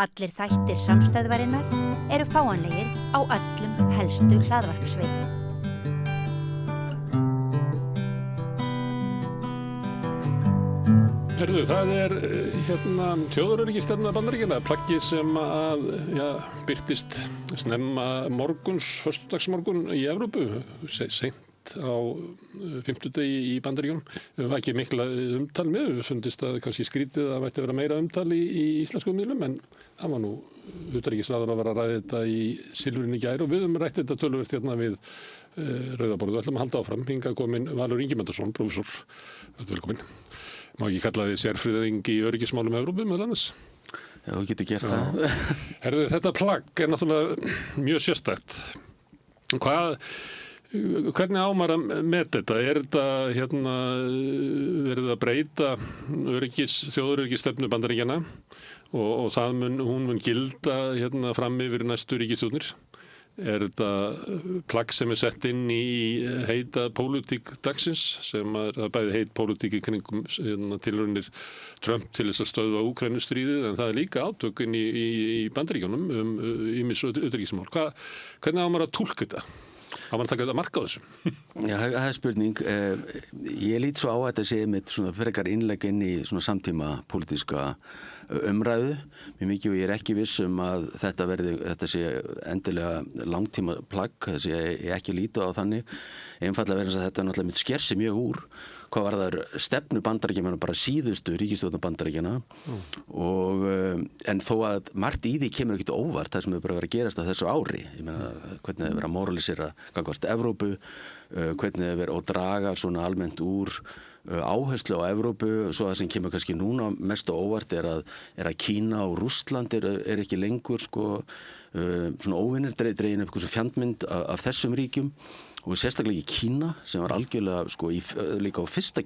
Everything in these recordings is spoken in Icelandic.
Allir þættir samstæðvarinnar eru fáanlegir á öllum helstu hlaðvarpsveitum. Herðu, það þjóðaröryggisstefna Bandaríkjanna, plaggið sem birtist snemma morguns, föstudagsmorgun í Evrópu, seint á fimmtudegi í Bandaríkjunum. Við var ekki mikla umtal með, við fundist að kannski skrítið að það vætti vera meira umtal í íslenskum miðlum, en það var nú utanríkisráðherra að vera að ræða þetta í Silfrinu í gær og við höfum rætt þetta töluvert við Rauðaborðið. Við ætlum að halda áfram. Hingað kominn Valur Ingimundarson, prófessor. Velkominn. Má ekki kalla þið sérfræðing í öryggismálum Evrópu meðal annars? Já, þú getur gert það. Herðu, þetta plagg náttúrulega mjög sérstakt. Hvernig á maður að meta þetta? Er þetta verið að breyta þjóðaröryggisstefnu Bandaríkjanna og hún mun gilda fram yfir næstu ríkisstjórnir? Er þetta plagg sem sett inn í heita pólitík dagsins, sem bæði heit pólitík í kringum tilraunir Trump til þess að stöðva Úkraínustríðið, en það líka átök inn í Bandaríkjunum ýmis utanríkismál. Hvernig á maður að túlka þetta? Á maður að taka þetta mark á þessu? Já, það er spurning. Ég lít svo á að þetta sé með svona frekar innlegg inn í svona samtíma pólitíska umræðu mjög mikið, og ég er ekki viss að þetta sé endilega langtíma plagg. Þess að ég ekki líta á þannig, einfaldlega verið að þetta náttúrulega sker sig mjög úr hvað var það stefnu Bandaríkjanna, bara síðustu ríkisstjórnar Bandaríkjanna, en þó að margt í því kemur ekkert óvart það sem hefur bara verið að gerast á þessu ári. Ég meina, hvernig það verið að moralisera gagnvart Evrópu, hvernig það verið að draga svona almennt úr áherslu á Evrópu. Svo það sem kemur kannski núna mest á óvart er að Kína og Rússland er ekki lengur svona óvinnir, dregin upp fjandmynd af þessum ríkjum, og sérstaklega í Kína sem var algjörlega líka á fyrra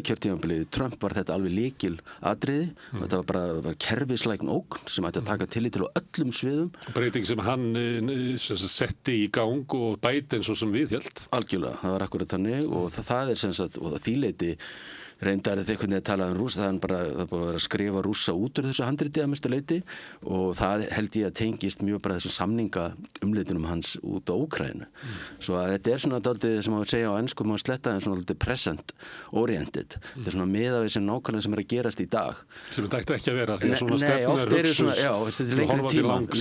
kjörtímabili Trump var þetta alveg lykil atriði. Þetta var bara kerfislægn ógn sem ætti að taka tillit til á öllum sviðum. Breyting sem hann setti í gang og Biden svo sem viðhélt. Algjörlega, það var akkurat þannig, og það er sem sagt, og því leyti reyndar þegar hvernig það talaði Rússa, það er búið að vera að skrifa Rússa út úr þessu handriti að mestu leyti, og það held ég að tengist mjög bara þessu samningaumleitunum hans út á Úkraínu. Svo að þetta er svona dálítið sem að segja á ensku, maður sletta, en svona dálítið present oriented. Þetta er svona miðað við sem nákvæmlega sem er að gerast í dag. Sem þetta ætti ekki að vera, því að svona stefna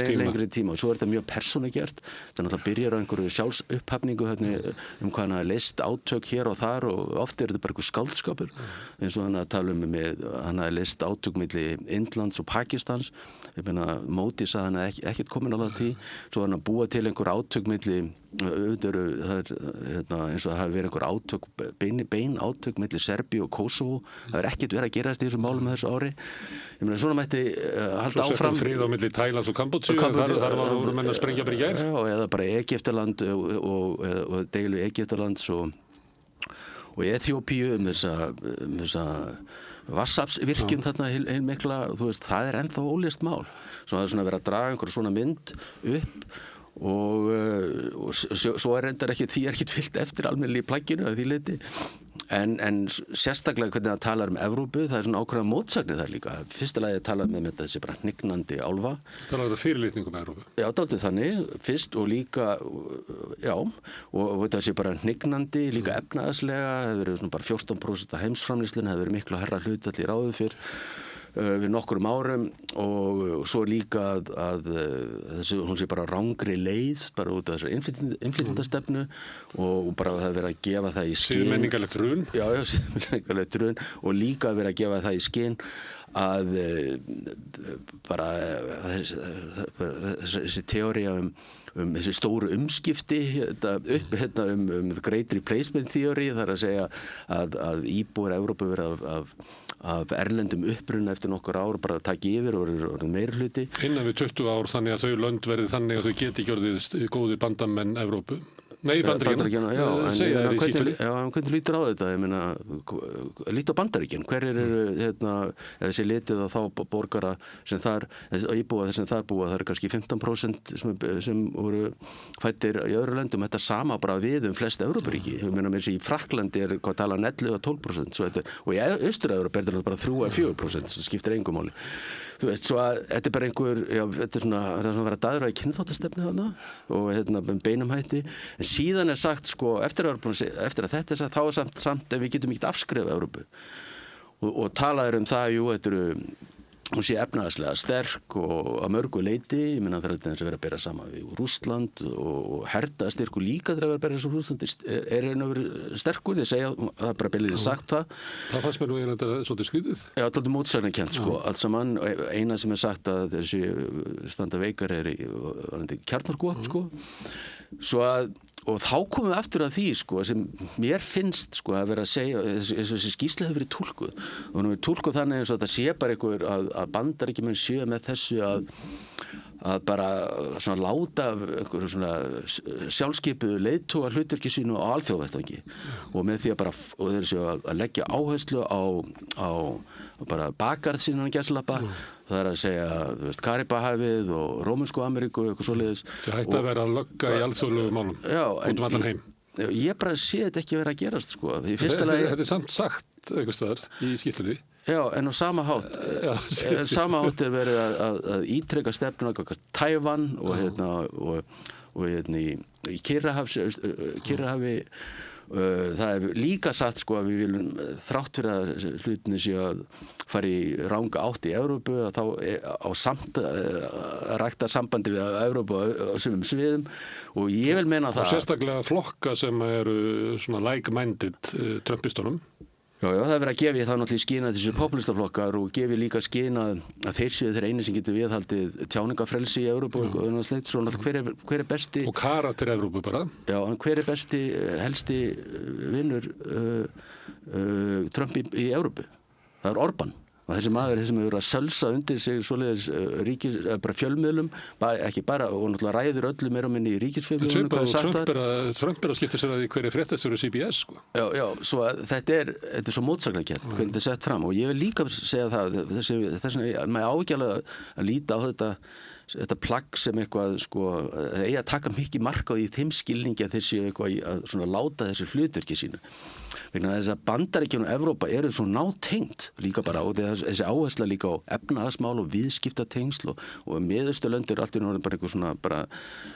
er lengri tíma, og svo er þetta mjög persónugjart. Þetta náttúrulega byrjar á einhverju sjálfsupphafningu hvað hann hafi leyst átök hér og þar, og oft er þetta bara einhver skáldskapur, eins og hann að tala hann hafi leyst átök milli Indlands og Pakistans. Ég meina, Módi sagði hann ekkert komin á það tí. Svo hann að búa til einhver átök milli eins og það hafi verið einhver átök, bein átök milli Serbíu og Kosovo. Það er ekkert verið að gerast í þessum málum þessu ári. Ég meina, svona mætti halda áfram. Svo settum frið á milli Tælands og Kambódíu, þar var menn að sprengja bara í gær. Já, eða bara Egyptaland og deilu Egyptalands og Eþíópíu þessa vatnsaflsvirkjun þarna heilmikla, það er ennþá óleyst mál. Svo það er svona verið að draga einhver svona mynd upp, og svo er reyndar því er ekkert fylgt eftir almennilega í plagginu að því leyti. En sérstaklega hvernig það talar Evrópu, það er svona ákveðna mótsagnir þar líka. Fyrsta lagi talar með þessi bara hnignandi álfa. Það er fyrirlitningum Evrópu. Já, dálítið þannig, fyrst, og líka, og þetta sé bara hnignandi, líka efnahagslega. Það hefur verið svona bara 14% af heimsframleiðslunni, það hefur verið miklu hærra hlutfall í ráðu fyrr við nokkrum árum, og svo líka að hún sé bara rangri leið bara út af þessu innflytjendastefnu, og bara það verið að gefa það í skyn. Siðmenningarlegt hrun. Já, siðmenningarlegt hrun, og líka verið að gefa það í skyn að bara þessi teóría þessi stóru umskipti great replacement theory, þar að segja að íbúar Evrópu verið af erlendum uppruna eftir nokkur ár bara að taka yfir og eru meirihluti. Innan við 20 ár, þannig að þau lönd verið þannig að þau geti ekki orðið góðir bandamenn Evrópu. Nei, Bandaríkjanna. Hvernig lítur á þetta? Ég meina, lít á Bandaríkjan. Hverjir eru þessi litið á þá borgara sem þar, íbúa sem þar búa, það eru kannski 15% sem voru fæddir í öðru löndum. Þetta sama bara við flest Evrópuríki. Ég meina, í Frakklandi er hvað tala 11 og 12%. Og í Austur-Evrópu er þetta bara 3 og 4%, það skiptir engu máli. þú veist, svo að þetta bara þetta svona að vera daðra í kynþáttastefnu þarna og beinum hætti, en síðan sagt sko, eftir að þetta sagt, þá samt en við getum ekkert afskrifað Evrópu og talaður það, jú, þetta hún sé efnahagslega sterk og að mörgu leyti, ég meina það er að vera að bera saman við Rússland og hernaðarstyrkur líka þegar að vera að bera saman Rússland einu að vera sterkur, þeir segja það er bara beinlínis sagt það. Það fannst mér nú þetta svolítið skrítið. Já, svolítið mótsagnarkennt sko, allt saman, eina sem sagt að þessi standa veikar í kjarnorkuvopn sko, svo að og þá komum við aftur að því sko, sem mér finnst sko, að vera að segja þessi skýrsla hefur verið túlkuð og hún hefur verið túlkuð þannig eins og þetta sé bara einhver að Bandaríkjamenn séu með þessu að bara svona láta einhverju svona sjálfskipuðu leiðtoga hlutverki sínu á alþjóðavettvangi og með því að bara og þeir séu að leggja áherslu á bara bakgarð sína gæslappa það er að segja, þú veist, Karibahafið og Rómönsku Ameríku, eitthvað svoleiðis. Það hætti að vera að lögga í alþjóðlegum málum, út allan heim. Ég bara sé þetta ekki vera að gerast, sko. Þetta samt sagt einhvers staðar í skýrslunni. Já, en á sama hátt. Sama hátt verið að ítreka stefnuna Tævan og í Kyrrahafi. Það líka sagt sko að við viljum þrátt fyrir að hlutinni séu að fara í ranga átt í Evrópu að þá á samt að rækta sambandi við Evrópu á sumum sviðum og ég vil meina það. Og sérstaklega flokka sem eru svona like-minded trumpistunum. Já, það er verið að gefa það náttúrulega skýna þessi populistaflokkar og gefi líka skýna að þeir séu þeir eini sem getur viðhaldið tjáningafrelsi í Evrópu og annað slíkt, svo náttúrulega hver er besti og karakter Evrópu bara. Já, en hver er besti helsti vinnur Trump í Evrópu? Það er Orbán. Og þessi maður sem hefur að sölsa undir sig svoleiðis bara fjölmiðlum, ekki bara, og náttúrulega ræður öllu meira og minni í ríkisfjölmiðlum. Trump er að skipta sér að því hver er fréttastjóri CBS, sko. Já, svo þetta er svo mótsagnarkennt, hvernig þetta er sett fram. Og ég vil líka segja það, þess vegna maður ágjörlega að líta á þetta plagg sem eitthvað, sko, eigi að taka mikið mark á því þeim skilningi að þeir séu eitthvað að svona láta þessi hlutverki sínu. Vegna þess að Bandaríkjun og Evrópa eru svo nátengt líka bara og þessi áhersla líka á efnahagsmál og viðskiptatengsl og miðausturlönd eru allt í norðin bara eitthvað svona bara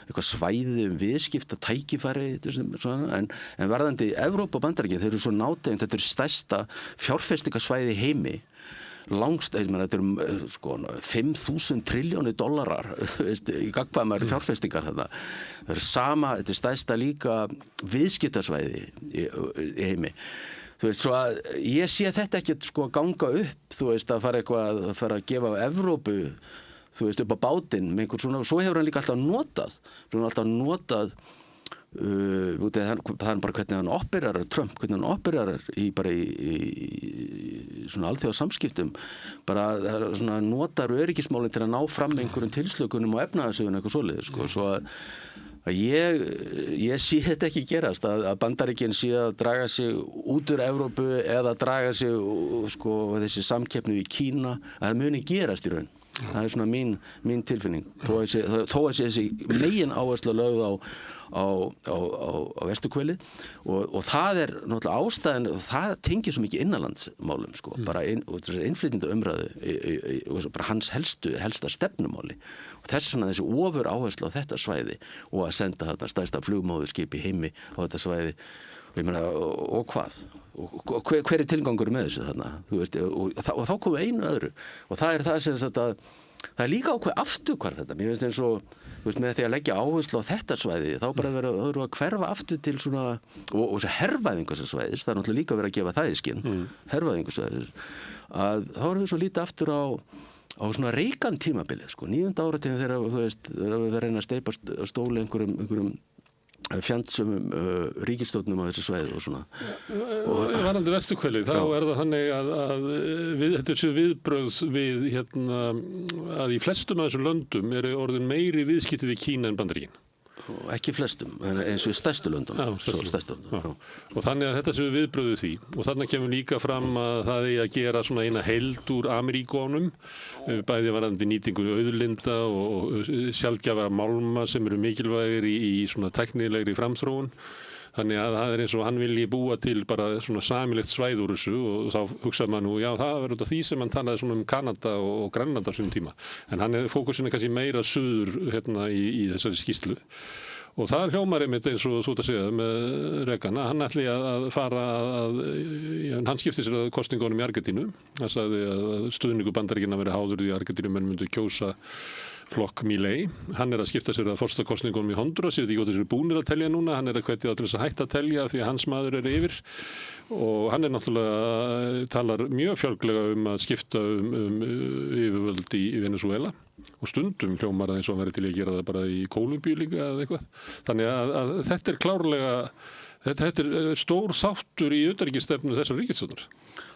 eitthvað svæði viðskiptatækifæri en varðandi Evrópa og Bandaríkjun þeir eru svo nátengt, þetta eru stærsta fjárfestingasvæði í heimi þetta eru sko 5.000 triljónir dollarar í gagnkvæmar fjárfestingar þarna. Það er þetta er stærsta líka viðskiptasvæði í heimi. Þú veist, svo að ég sé þetta ekkert sko ganga upp, þú veist, að fara að gefa Evrópu, þú veist, upp á bátinn með einhvern svona, svo hefur hann líka alltaf notað það er bara hvernig hann opererar Trump, hvernig hann opererar í svona alþjóðasamskiptum bara svona notar öryggismálin til að ná fram einhverjum tilslökunum og efnahagsögun eitthvað svoleiðis sko. Svo að ég sé þetta ekki gerast að Bandaríkin sé að draga sig út úr Evrópu eða draga sig sko, þessi samkeppni við Kína að það muni gerast í raun. Það er svona mín tilfinning þó að þessi megin áhersla lögð á vesturhvelið og það er náttúrulega ástæðan og það tengir svo mikið innanlandsmálum sko, bara og þessari innflytjenda umræðu bara hans helsta stefnumáli og þess vegna þessi ofur áhersla á þetta svæði og að senda þetta stærsta flugmóðurskip í heimi á þetta svæði og ég meina, og hvað? Og hver er tilgangur með þessu þarna? Þú veist, og þá komum við einu öðru og það er það sem það er líka ákveð afturhvarf þetta. Mér finnst eins og, þú veist, með því að leggja áherslu á þetta svæði, þá bara verður að hverfa aftur til svona, og þessi hervæðingu þessa svæðis, það er náttúrulega líka verið að gefa það í skinn, hervæðingu svæðis, að þá erum við svo lítið aftur á svona Reagan tímabilið, sko, 9. áratuginn þegar, þú veist, þegar við reyna að steypa stóli einhverjum fjandsömmum ríkisstjórnum á þessu svæði og svona. Varðandi vesturhvelið, þá er það þannig að þetta séu viðbrögð við að í flestum af þessum löndum eru orðin meiri viðskipti við Kína en Bandaríkin. Ekki flestum, eins og stærstu löndunum. Og þannig að þetta séu viðbrögð við því. Og þannig kemur líka fram að það er að gera svona eina heild úr Ameríkonum, bæði varðandi nýtingu auðlinda og sjaldgæfara málma sem eru mikilvægir í svona tæknilegri framþróun. Þannig að það eins og hann vilji búa til bara svona samilegt svæð úr þessu og þá hugsaði maður nú, já það var út af því sem hann talaði svona Kanada og Grænland á sínum tíma. En fókusin kannski meira suður í þessari skýrslu. Og það hljómar einmitt eins og þú ert að segja með Reagan, hann ætli að fara hann skipti sér að kosningunum í Argentínu. Hann sagði að stuðningur Bandaríkjanna verið háður því að Argentínumenn myndu kjósa flokk Milei. Hann að skipta sér að forsetakosningunum í Honduras, ég veit ekki hvort þessu búnir að telja núna, hann að hvetja til þess að hætta að telja því að hans maður yfir og hann náttúrulega talar mjög fjálglega að skipta yfirvöld í Venezuela og stundum hljómar eins og hann verið til að gera það bara í Kólumbíu líka eða eitthvað. Þannig að þetta klárlega, þetta stór þáttur í utanríkisstefnu þessar ríkisstjórnar.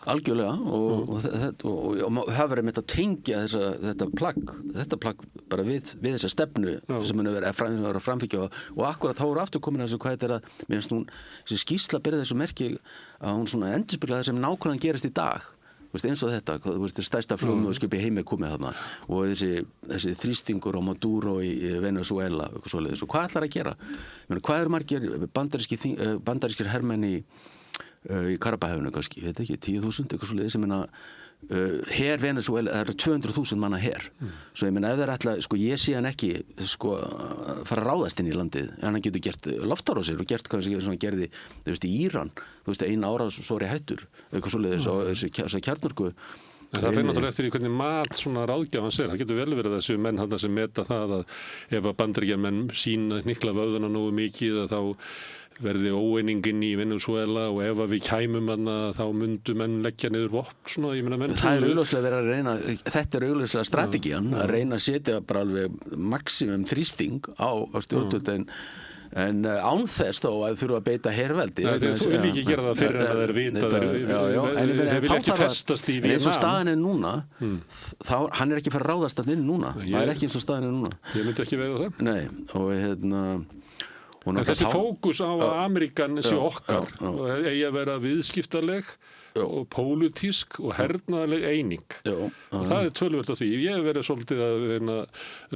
Algjörlega og það verið með að tengja þetta plagg bara við þessa stefnu sem hann verið að framfylgja og akkurat þá eru aftur komin að þessu hvað þetta að mér finnst hún, þessi skýrsla byrði þessu merki að hún svona endurspeglar það sem nákvæmlega gerist í dag. Eins og þetta, stærsta flugmóðskip í heimi komið þarna og þessi þrýstingur á Maduro í Venezuela og svoleiðis og hvað ætlar að gera? Hvað eru margir bandarískir hermenn í Karabahefinu kannski, ég veit ekki, 10.000 eitthvað svoleiðis, ég meina her Venezuela, það eru 200.000 manna her svo ég meina ef þeir ætla, ég sé hann ekki fara að ráðast inn í landið en hann getur gert loftárásir og gert kannski sem hann gerði, í Íran eina árás svo er ég hættur eitthvað svoleiðis og þessi kjarnorku. En það fer náttúrulega eftir í hvernig mat svona ráðgjafans það getur vel verið þessu menn þarna sem meta það að ef að Bandaríkjamenn sína hnykla vöðuna nógu mikið að þá verði óeiningin í Venezuela og ef að við kæmum þá myndu menn leggja niður vopn svona, ég meina menn. Það augljóslega verið að reyna, þetta augljóslega strategían að reyna að setja bara alveg maximum þrýsting á stjórnvöld en án þess þó að þurfa að beita herveldi. Þú vil ekki gera það fyrir en að þeir vita þeir vil ekki festast í Víetnam. Eins og staðan er núna, hann er ekki að fara að ráðast að inn núna. Það er ekki eins og staðan er núna. Ég myndi ekki veiða það. Nei, og þessi fókus á að Ameríkan sé okkar og eigi að vera viðskiptaleg og pólitísk og hernaðarleg eining. Og það töluvert á því. Ég hef verið svolítið að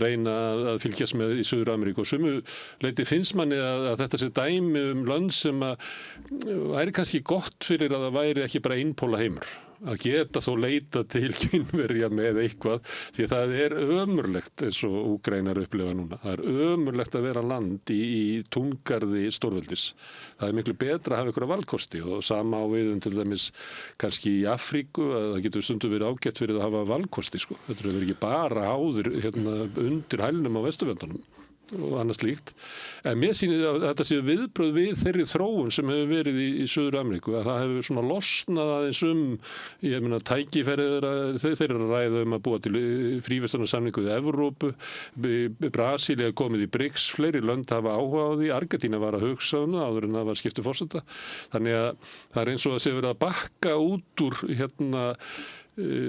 reyna að fylgjast með í Suður-Ameríku og sumu leyti finnst manni að þetta sé dæmi lönd sem væri kannski gott fyrir að það væri ekki bara einpóla heimur. Að geta þó leita til Kínverja með eitthvað því að það er ömurlegt eins og Úkraínar upplifa núna. Það er ömurlegt að vera land í túngarði stórveldis. Það er miklu betra að hafa einhverja valkosti og sama á við til dæmis kannski í Afríku að það getur stundum verið ágætt fyrir að hafa valkosti. Þetta verður ekki bara áður undir hælnum á Vesturlöndunum og annað slíkt. En mér sýnir að þetta séu viðbrögð við þeirri þróun sem hefur verið í Suður-Ameríku að það hefur svona losnað aðeins ég meina tækifærið þeir eru að ræða að búa til fríverslunarsamningu við Evrópu, Brasilía komið í BRICS, fleiri lönd hafa áhuga á því, Argentína var að hugsa áður en það var skiptu forseta. Þannig að það er eins og að sé verið að bakka út úr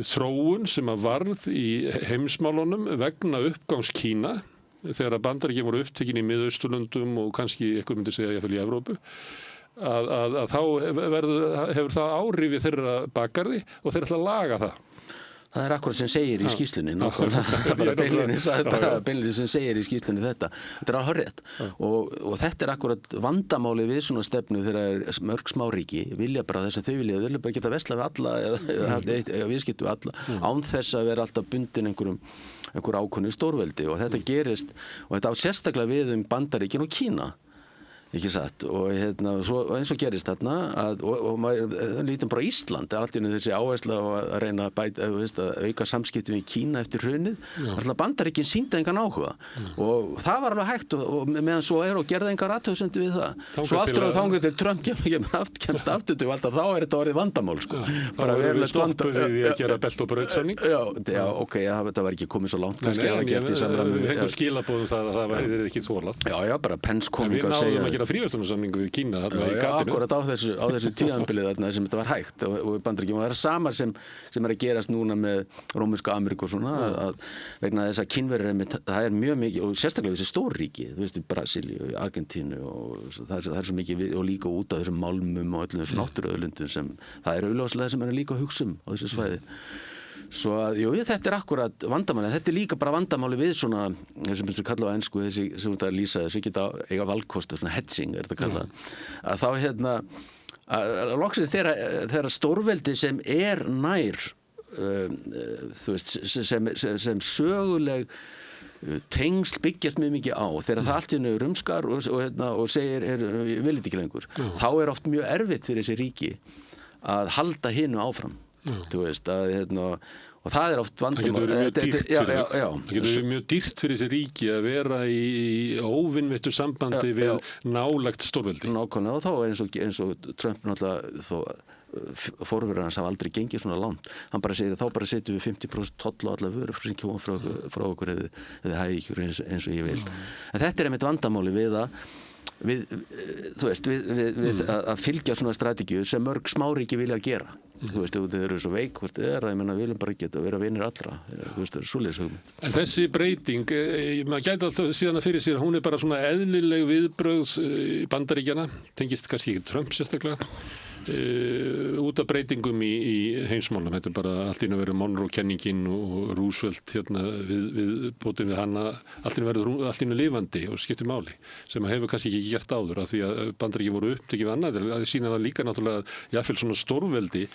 þróun sem að varð í heimsmálunum vegna uppgangs Kína þegar að Bandaríkin voru upptekin í Miðausturlöndum og kannski eitthvað myndi segja jafnvel í Evrópu að þá hefur það áhrif í þeirra bakgarði og þeir ætla að laga það. Það er akkurat sem segir í skýrslunni bara beinlega sem segir í skýrslunni þetta er á hárrétt og þetta er akkurat vandamáli við svona stefnu þegar mörg smáríki vilja bara þess að þau vilja bara geta vesla við alla eða viðskipti við alla án þess að vera alltaf bundin einhver ákveðnu stórveldi og þetta gerist og þetta á sérstaklega við Bandaríkin og Kína ekki satt og svo eins og gerist þarna og maður lítum bara Ísland allt í einu þessi áhersla að reyna að auka samskiptum í Kína eftir hrunið alltaf Bandaríkin sýndu engan áhuga og það var alveg hægt og meðan svo og gerði engar athugasemdir við það svo aftur og þangað til Trump kemst aftur til valda þá þetta orðið vandamál bara verulegt vandamál í að gera belt og brautsamning já ok, þetta var ekki komið svo langt kannski að gera í samræmi við einhver skilaboðum það væri ekki þolað já bara Pence koming að segja fríverslunarsamningu við Kína þarna í gatinu. Akkurat á þessu tíðanbilið þarna sem þetta var hægt og Bandaríkjunum og það er sama sem er að gerast núna með Rómönsku Ameríku og svona að vegna þess að Kínverjar það er mjög mikið og sérstaklega þessi stórríki þú veist Brasilíu, Argentínu og það er svo mikið og líka út af þessum málmum og öllum þessum náttúruauðlindum sem það er augljóslega sem er líka að hugsa á þessu svæði Svo að, jú, þetta akkurat vandamáli, en þetta líka bara vandamáli við svona, sem kalla á ensku, þessi, sem þetta lýsa, þessi geta eiga valkosta, svona hedging, þetta kallað, að þá að loksins þegar stórveldi sem nær, þú veist, sem söguleg tengsl byggjast mjög mikið á þegar það allt í einu rumskar og segir, ég vil þetta ekki lengur, þá oft mjög erfitt fyrir þessi ríki að halda hinu áfram, þú veist, að og það oft vandamál. Það getur verið mjög dýrt fyrir þessi ríki að vera í óvinveittu sambandi við nálægt stórveldi. Nákvæmlega, og þá eins og Trump náttúrulega þó forverar hans hafa aldrei gengið svona langt. Hann bara segir þá bara setjum við 50% toll á alla vörur sem koma frá okkur eða hægir ykkur eins og ég vil. En þetta einmitt vandamáli við að fylgja svona strategíu sem mörg smáríki vilja gera. Þú veist, þau eru svo veik, hvort þið ég menna, við viljum bara geta að vera vinir allra. Þú veist, það svoleiðis hugmynd. En þessi breyting, maður gæti alltaf síðan að fyrir sér, hún bara svona eðlileg viðbrögð Bandaríkjanna, tengist kannski ekki Trump sérstaklega, út af breytingum í heimsmálum. Þetta bara allt í einu verið Monroe-kenningin og Roosevelt við bótin við hana, allt í einu lifandi og skiptir máli, sem hefur kannski ekki gert áður, af því að Bandaríkin voru upptekið við annað, það sýna það líka náttúrulega jafnvel svona stórveldi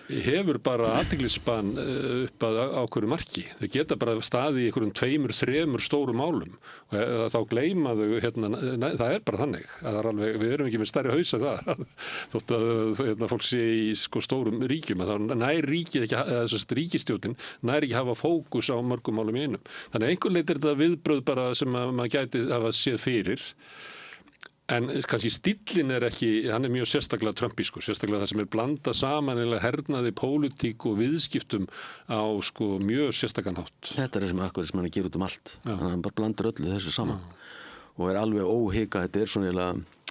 hefur bara athyglisban upp að ákveðnu marki. Þau geta bara staðið í einhverjum 2-3 stórum málum og þá gleyma þau, það bara þannig að alveg, við erum ekki með stærri haus en það, þótt að fólk sé í stórum ríkjum, að þá nær ríkið ekki, ríkisstjórnin nær ekki hafa fókus á mörgum málum í einum. Þannig að einhvern veginn þetta viðbrögð bara sem maður gæti hafa séð fyrir. En kannski stíllinn ekki, hann mjög sérstaklega trumpískur, sérstaklega það sem blanda saman hernaði, pólitík og viðskiptum á mjög sérstakan hátt. Þetta það sem hann gerir út allt. Hann bara blandar öllu þessu saman og alveg óhika, þetta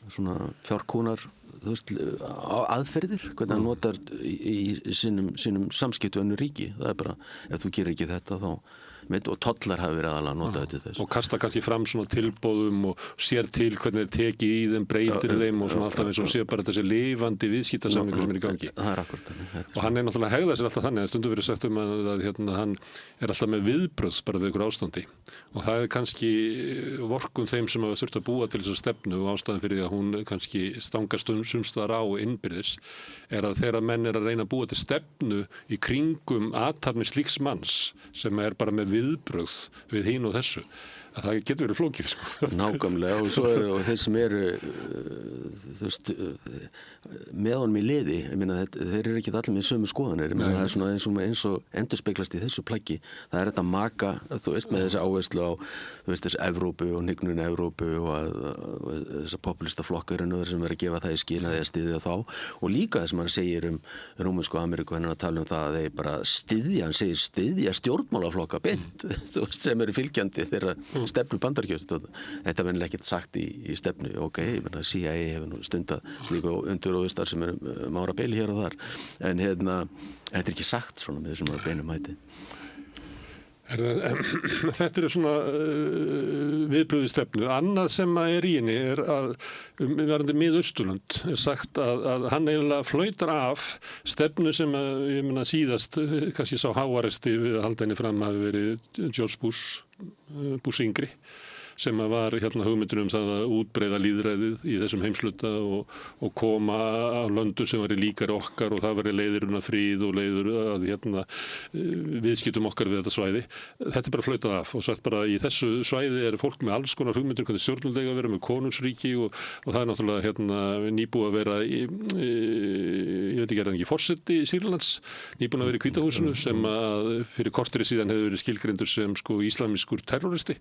svona fjárkúnar, þú veist, aðferðir, hvernig hann notar í sínum samskiptu önnur ríki. Það bara, ef þú gerir ekki þetta þá og tollar hafa verið aðalega að nota þetta þess. Og kasta kannski fram svona tilboðum og sér til hvernig tekið í þeim, breytir þeim og svona alltaf eins og sér bara þessi lifandi viðskiptasamningur sem í gangi. Það akkúrat þannig. Og hann náttúrulega hegðað sér alltaf þannig, að stundum verið sagt að hann alltaf með viðbrögð bara við ykkur ástandi. Og það kannski vorkunn þeim sem hafa þurft að búa til þessa stefnu og ástæðan fyrir að hún kannski stangast sumstaðar á innbyrðis að þegar menn að reyna að búa til stefnu í kringum athafni slíks manns sem bara með viðbrögð við hinn og þessu, að það getur verið flókið, Nákvæmlega, og svo og þeir sem eru þú veist með honum í liði, ég meina þeir eru ekki allir með sömu skoðanir, ég meina það svona eins og endurspeglast í þessu plaggi, það þetta maka, þú veist, með þessi áherslu á, þú veist, þessi Evrópu og hnignun Evrópu og þessa populista flokkar sem að gefa það í skyn að þeir styðja þá, og líka það sem hann segir Rómönsku Ameríku, hann að tala það að þeir bara styðja, hann segir styðja stjórnmálaflokka beint, þú veist, sem eru fylgjandi þeirra stefnu Bandaríkjanna. Þetta verður ekkert sagt í stefnu, CIA hefur nú stundað slíku undiróðustar sem mára beili hér og þar, en þetta ekki sagt svona með þessum beinum hætti. Þetta svona viðbrögð í stefnu. Annað sem í henni að verðandi Mið-Austurlönd sagt að hann eiginlega flautar af stefnu sem ég meina síðast kannski sá háaresti við að halda henni fram hafi verið George Bush yngri, sem var hugmyndur það að útbreiða lýðræðið í þessum heimsluta og koma á löndu sem væri líkari okkar og það væri leiðurinn að fríð og leiður að viðskiptum okkar við þetta svæði. Þetta bara flautað af og sagt bara í þessu svæði fólk með alls konar hugmyndur hvernig stjórnvöld eiga að vera með konungsríki og það náttúrulega nýbúið að vera ég veit ekki forseti Sýrlands, nýbúin að vera í Hvítahúsinu sem að fyrir korteri síðan hefur verið skilgreindur sem íslamískur terroristi.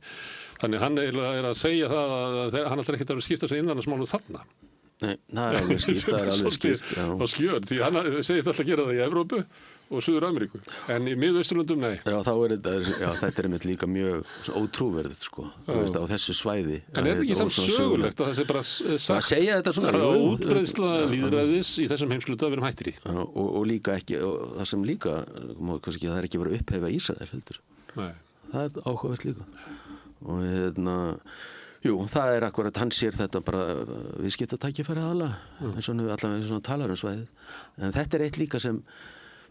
Þannig hann að segja það að hann alltaf ekkert að skipta sig innanlandsmálum þarna. Nei, það alveg skýrt. Og skjör, því hann segist alltaf að gera það í Evrópu og Suður-Ameríku, en í Mið-Austurlöndum nei. Já, þetta einmitt líka mjög ótrúverðið, á þessu svæði. En ekki samt sögulegt að það sé bara sagt að útbreiðsla lýðræðis í þessum heimsluta að vera hættir í. Og líka ekki, og það sem líka, kannski það ekki verið að upphæfa Ísrael heldur. Nei. Það áhugavert líka. Og jú, það akkurat, hann sér þetta bara viðskiptatækifæri aðalega, eins og allavega svona talar svæðið. En þetta eitt líka sem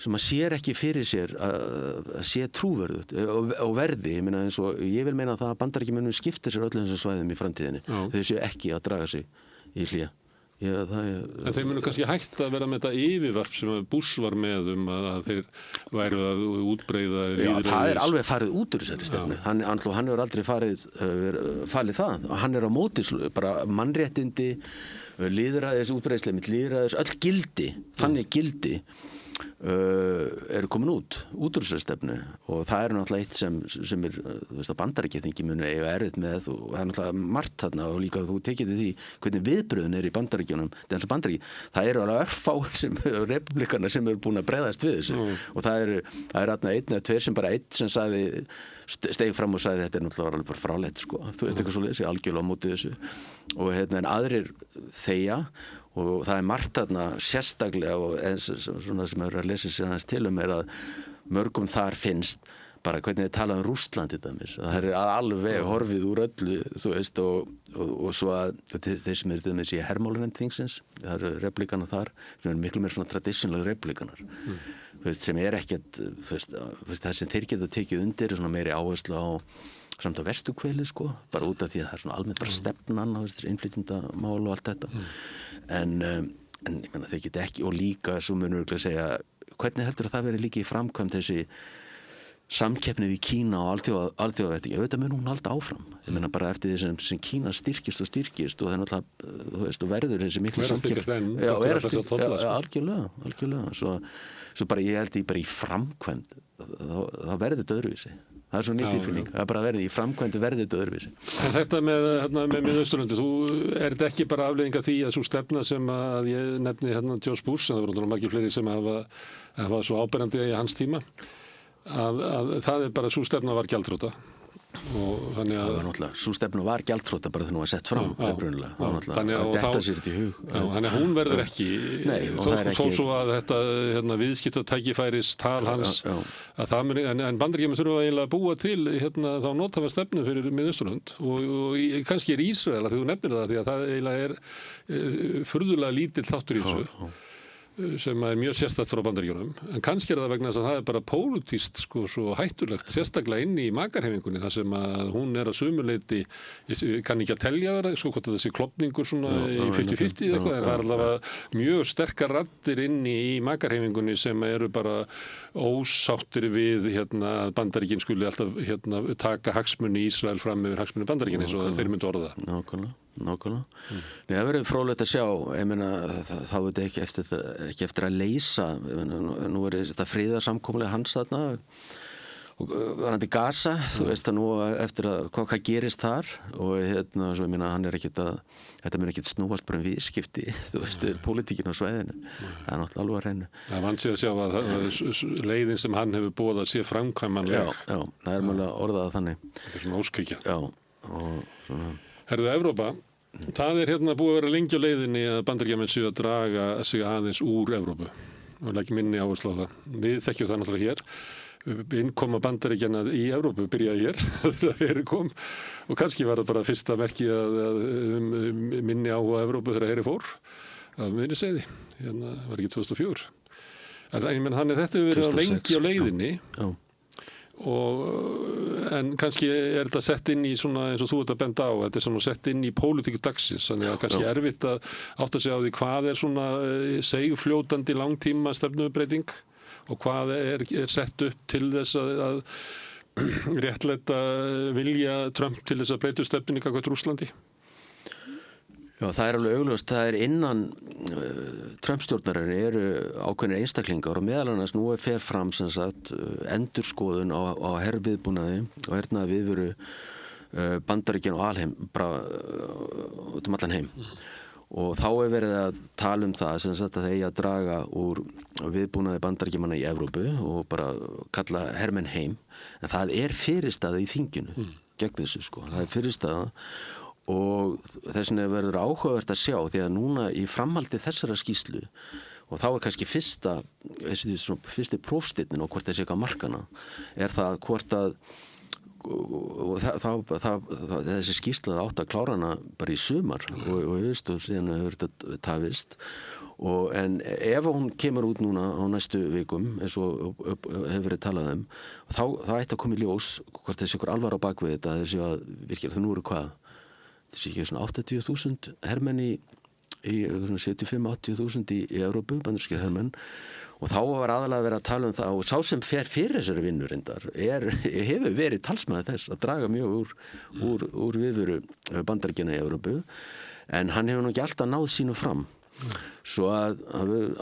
sem að sér ekki fyrir sér að sé trúverðugt og verði, ég meina eins og ég vil meina það að Bandaríkjamönnum skiptir sér öllum þessum svæðum í framtíðinni. Þau séu ekki að draga sig í hlé. En þeir munu kannski hægt að vera með þetta yfirvarp sem Bush var með að þeir væru að útbreiða lýðræðis. Já, það alveg farið út úr þessari stefnu. Hann hefur aldrei falið það. Hann á móti bara mannréttindi, lýðræðis, útbreiðslu mitt lýðræðis, öll gildi, þannig gildi eru komin út úr þessari stefnu og það náttúrulega eitt sem þú veist að Bandaríkjaþingi munu eiga erfitt með og það náttúrulega margt þarna og líka þú tekið til því hvernig viðbröðin í Bandaríkjunum það eru alveg örfáir sem republikanar sem eru búin að bregðast við þessu og það eru þarna einn eða tveir sem bara einn sem sagði steig fram og sagði þetta náttúrulega alveg bara fráleit sko, þú veist eitthvað svoleiðis, ég algjörlega á móti þessu og en aðrir þegja og það margt þarna sérstaklega og eins svona sem eru að lesa sér hans til að mörgum þar finnst bara hvernig þið tala Rússland til dæmis. Það alveg horfið úr öllu, þú veist, og svo að þeir sem eru til dæmis í hermálunum þingsins, það eru replikanar þar, sem eru miklu meira svona traditional replikanar, þú veist, sem ekkert, þú veist, það sem þeir geta tekið undir svona meiri áherslu á samt á vesturkvelið sko, bara út af því að það svona almennt bara stefnan á þessi innflytjendamál og allt þetta. En ég meina þeir geta ekki, og líka svo munum við segja, hvernig heldur það verið líka í framkvæmd þessi samkeppnið í Kína og alþjóðavettingi, auðvitað mun hún halda áfram. Ég meina bara eftir því sem Kína styrkist og það náttúrulega, þú veist, og verður þessi miklu samkeppni. Algjörlega. Svo bara ég held bara í framkvæmd, þá verður þetta öðruvísi. Það svo mín tilfinning. Það bara verði í framkvæmdu verði þetta öðruvísi. En þetta með Miðausturlöndum, þetta ekki bara afleiðing af því að svo stefna sem að ég nefni George Bush, en það voru margir fleiri sem hafa svo áberandi í hans tíma, að það bara svo stefna var gjaldþrota. Og þannig að náttúrulega sú stefna var gjaldþrota bara þegar hún var sett fram þannig að þetta sér þetta í hug þannig að hún verður ekki þó svo að þetta viðskiptatækifæris tal hans að það muni, en Bandaríkjamenn þurfa eiginlega að búa til þá nothafa stefnu fyrir Miðausturlönd og kannski Ísrael að þú nefnir það því að það eiginlega furðulega lítill þáttur í þessu sem mjög sérstakt frá Bandaríkjunum, en kannski það vegna þess að það bara pólitískt sko svo hættulegt, sérstaklega inni í makarhefingunni þar sem að hún að sumuleyti, ég kann ekki að telja það sko hvort þessi klofningur svona í 50-50 eitthvað, en það allavega mjög sterkar raddir inni í makarhefingunni sem eru bara ósáttir við að Bandaríkin skuli alltaf taka hagsmuni Ísrael fram yfir hagsmuni Bandaríkin eins og þeir myndu orða það. Nákvæmlega. Nei, það verður fróðlegt að sjá, ég meina þá er þetta ekki eftir að leysa, nú þetta friðarsamkomulegi hans þarna og varandi Gaza, þú veist að nú eftir að hvað gerist þar og svo ég meina hann þetta mun ekkert snúast bara viðskipti, þú veist, pólitíkin á svæðinu, það náttúrulega alveg að reyna. Það er vanskið að sjá að leiðin sem hann hefur boðað sé framkvæmanleg. Já, það mjög orðað þannig. Þetta svona óskykja. Já, og svona. Herðu, Evrópa, það er búið að vera lengi á leiðinni að Bandaríkjamenn séu að draga sig aðeins úr Evrópu og leggi minni áherslu á það. Við þekkjum það náttúrulega hér. Innkoma Bandaríkjanna í Evrópu byrjaði hér þegar heri kom og kannski var það bara fyrsta merki minni áhuga Evrópu þegar heri fór af minni segði. Var ekki 2004. Þannig þetta hefur verið lengi á leiðinni. Já. En kannski þetta sett inn í svona eins og þú ert að benda á, þetta svona sett inn í pólitík dagsins, þannig að kannski erfitt að átta sig á því hvað svona seigfljótandi langtíma stefnubreyting og hvað sett upp til þess að réttlæta vilja Trump til þess að breyta stefnunni gagnvart Rússlandi. Já, það er alveg augljóst, það er innan Trump-stjórnarinnar eru ákveðnir einstaklingar og meðal annars nú fer fram sem sagt endurskoðun á herviðbúnaði og viðveru Bandaríkjanna og alheim, bara út allan heim. Og þá verið að tala það sem sagt að það eigi að draga úr viðbúnaði Bandaríkjamanna í Evrópu og bara kalla hermenn heim, en það er fyrirstaða í þinginu gegn þessu sko, það er fyrirstaða. Og þess vegna verður áhugavert að sjá því að núna í framhaldi þessara skýrslu og þá kannski fyrsti prófsteinnin og hvort þessi eitthvað markana er það hvort þessi skýrsla átt að klára hana bara í sumar og síðan hefur þetta tafist en ef hún kemur út núna á næstu vikum eins og hefur verið talað þá ætti að koma í ljós hvort þessi ykkur alvar á bakvið þetta þessi að virkilega það nú eru hvað þessi ekki svona 80.000 hermenn í 75-80.000 í Evrópu, bandarískir hermenn og þá var aðalega verið að tala um það og sá sem fer fyrir þessari vinnu reyndar hefur verið talsmaður þess að draga mjög úr viðveru Bandaríkjanna í Evrópu en hann hefur nú ekki alltaf náð sínu fram svo að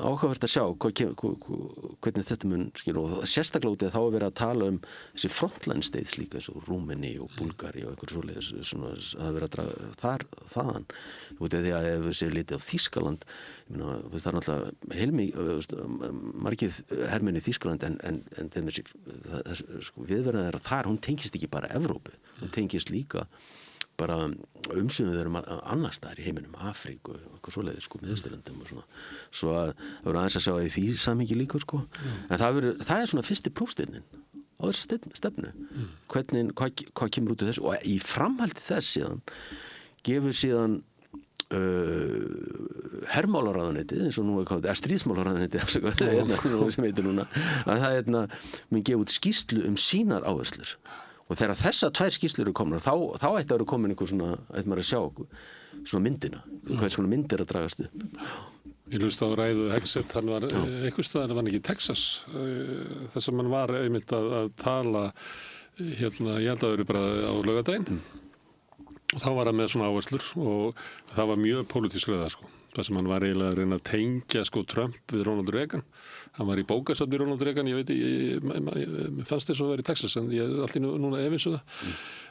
áhugavert að sjá hvernig þetta mun skilur og sérstaklega út eða þá er verið að tala um þessi frontline states líka eins og Rúmeni og Búlgari og einhver svoleiðis svona að vera að draga þaðan út eða því að ef við séum litið á Þýskaland ég meina það er náttúrulega margir hermenn í Þýskaland en þeim sko viðverðan er að þar hún tengist ekki bara Evrópu hún tengist líka bara umsöfum þeir annars staðar í heiminum, Afríku og eitthvað svoleiðis sko, Miðausturlöndum og svona svo að það voru aðeins að sjá í því samhengi líka sko, en það er svona fyrsti prófsteininn á þessu stefnu hvað kemur út af þessu og í framhaldi þess síðan gefur síðan hermálaráðuneytið eins og nú er stríðsmálaráðuneytið sem heitir núna að það mun gefa út skýrslu sínar áherslur og þegar þessar tvær skýrslur eru komnar þá ætti að vera komin einhver svona ætti maður að sjá svona myndina hvað svona myndir að dragast upp Ég hlusta á ræðu Hegseth, hann var einhvers staðar, hann var ekki í Texas þess að hann var einmitt að tala ég held að það eru bara á laugardaginn og þá var hann með svona áherslur og það var mjög pólitísk ræða sko það sem hann var eiginlega að reyna að tengja sko Trump við Ronald Reagan hann var í bókasafni Ronald Reagan ég veit mér fannst þess að vera í Texas en ég er alltaf núna efinsu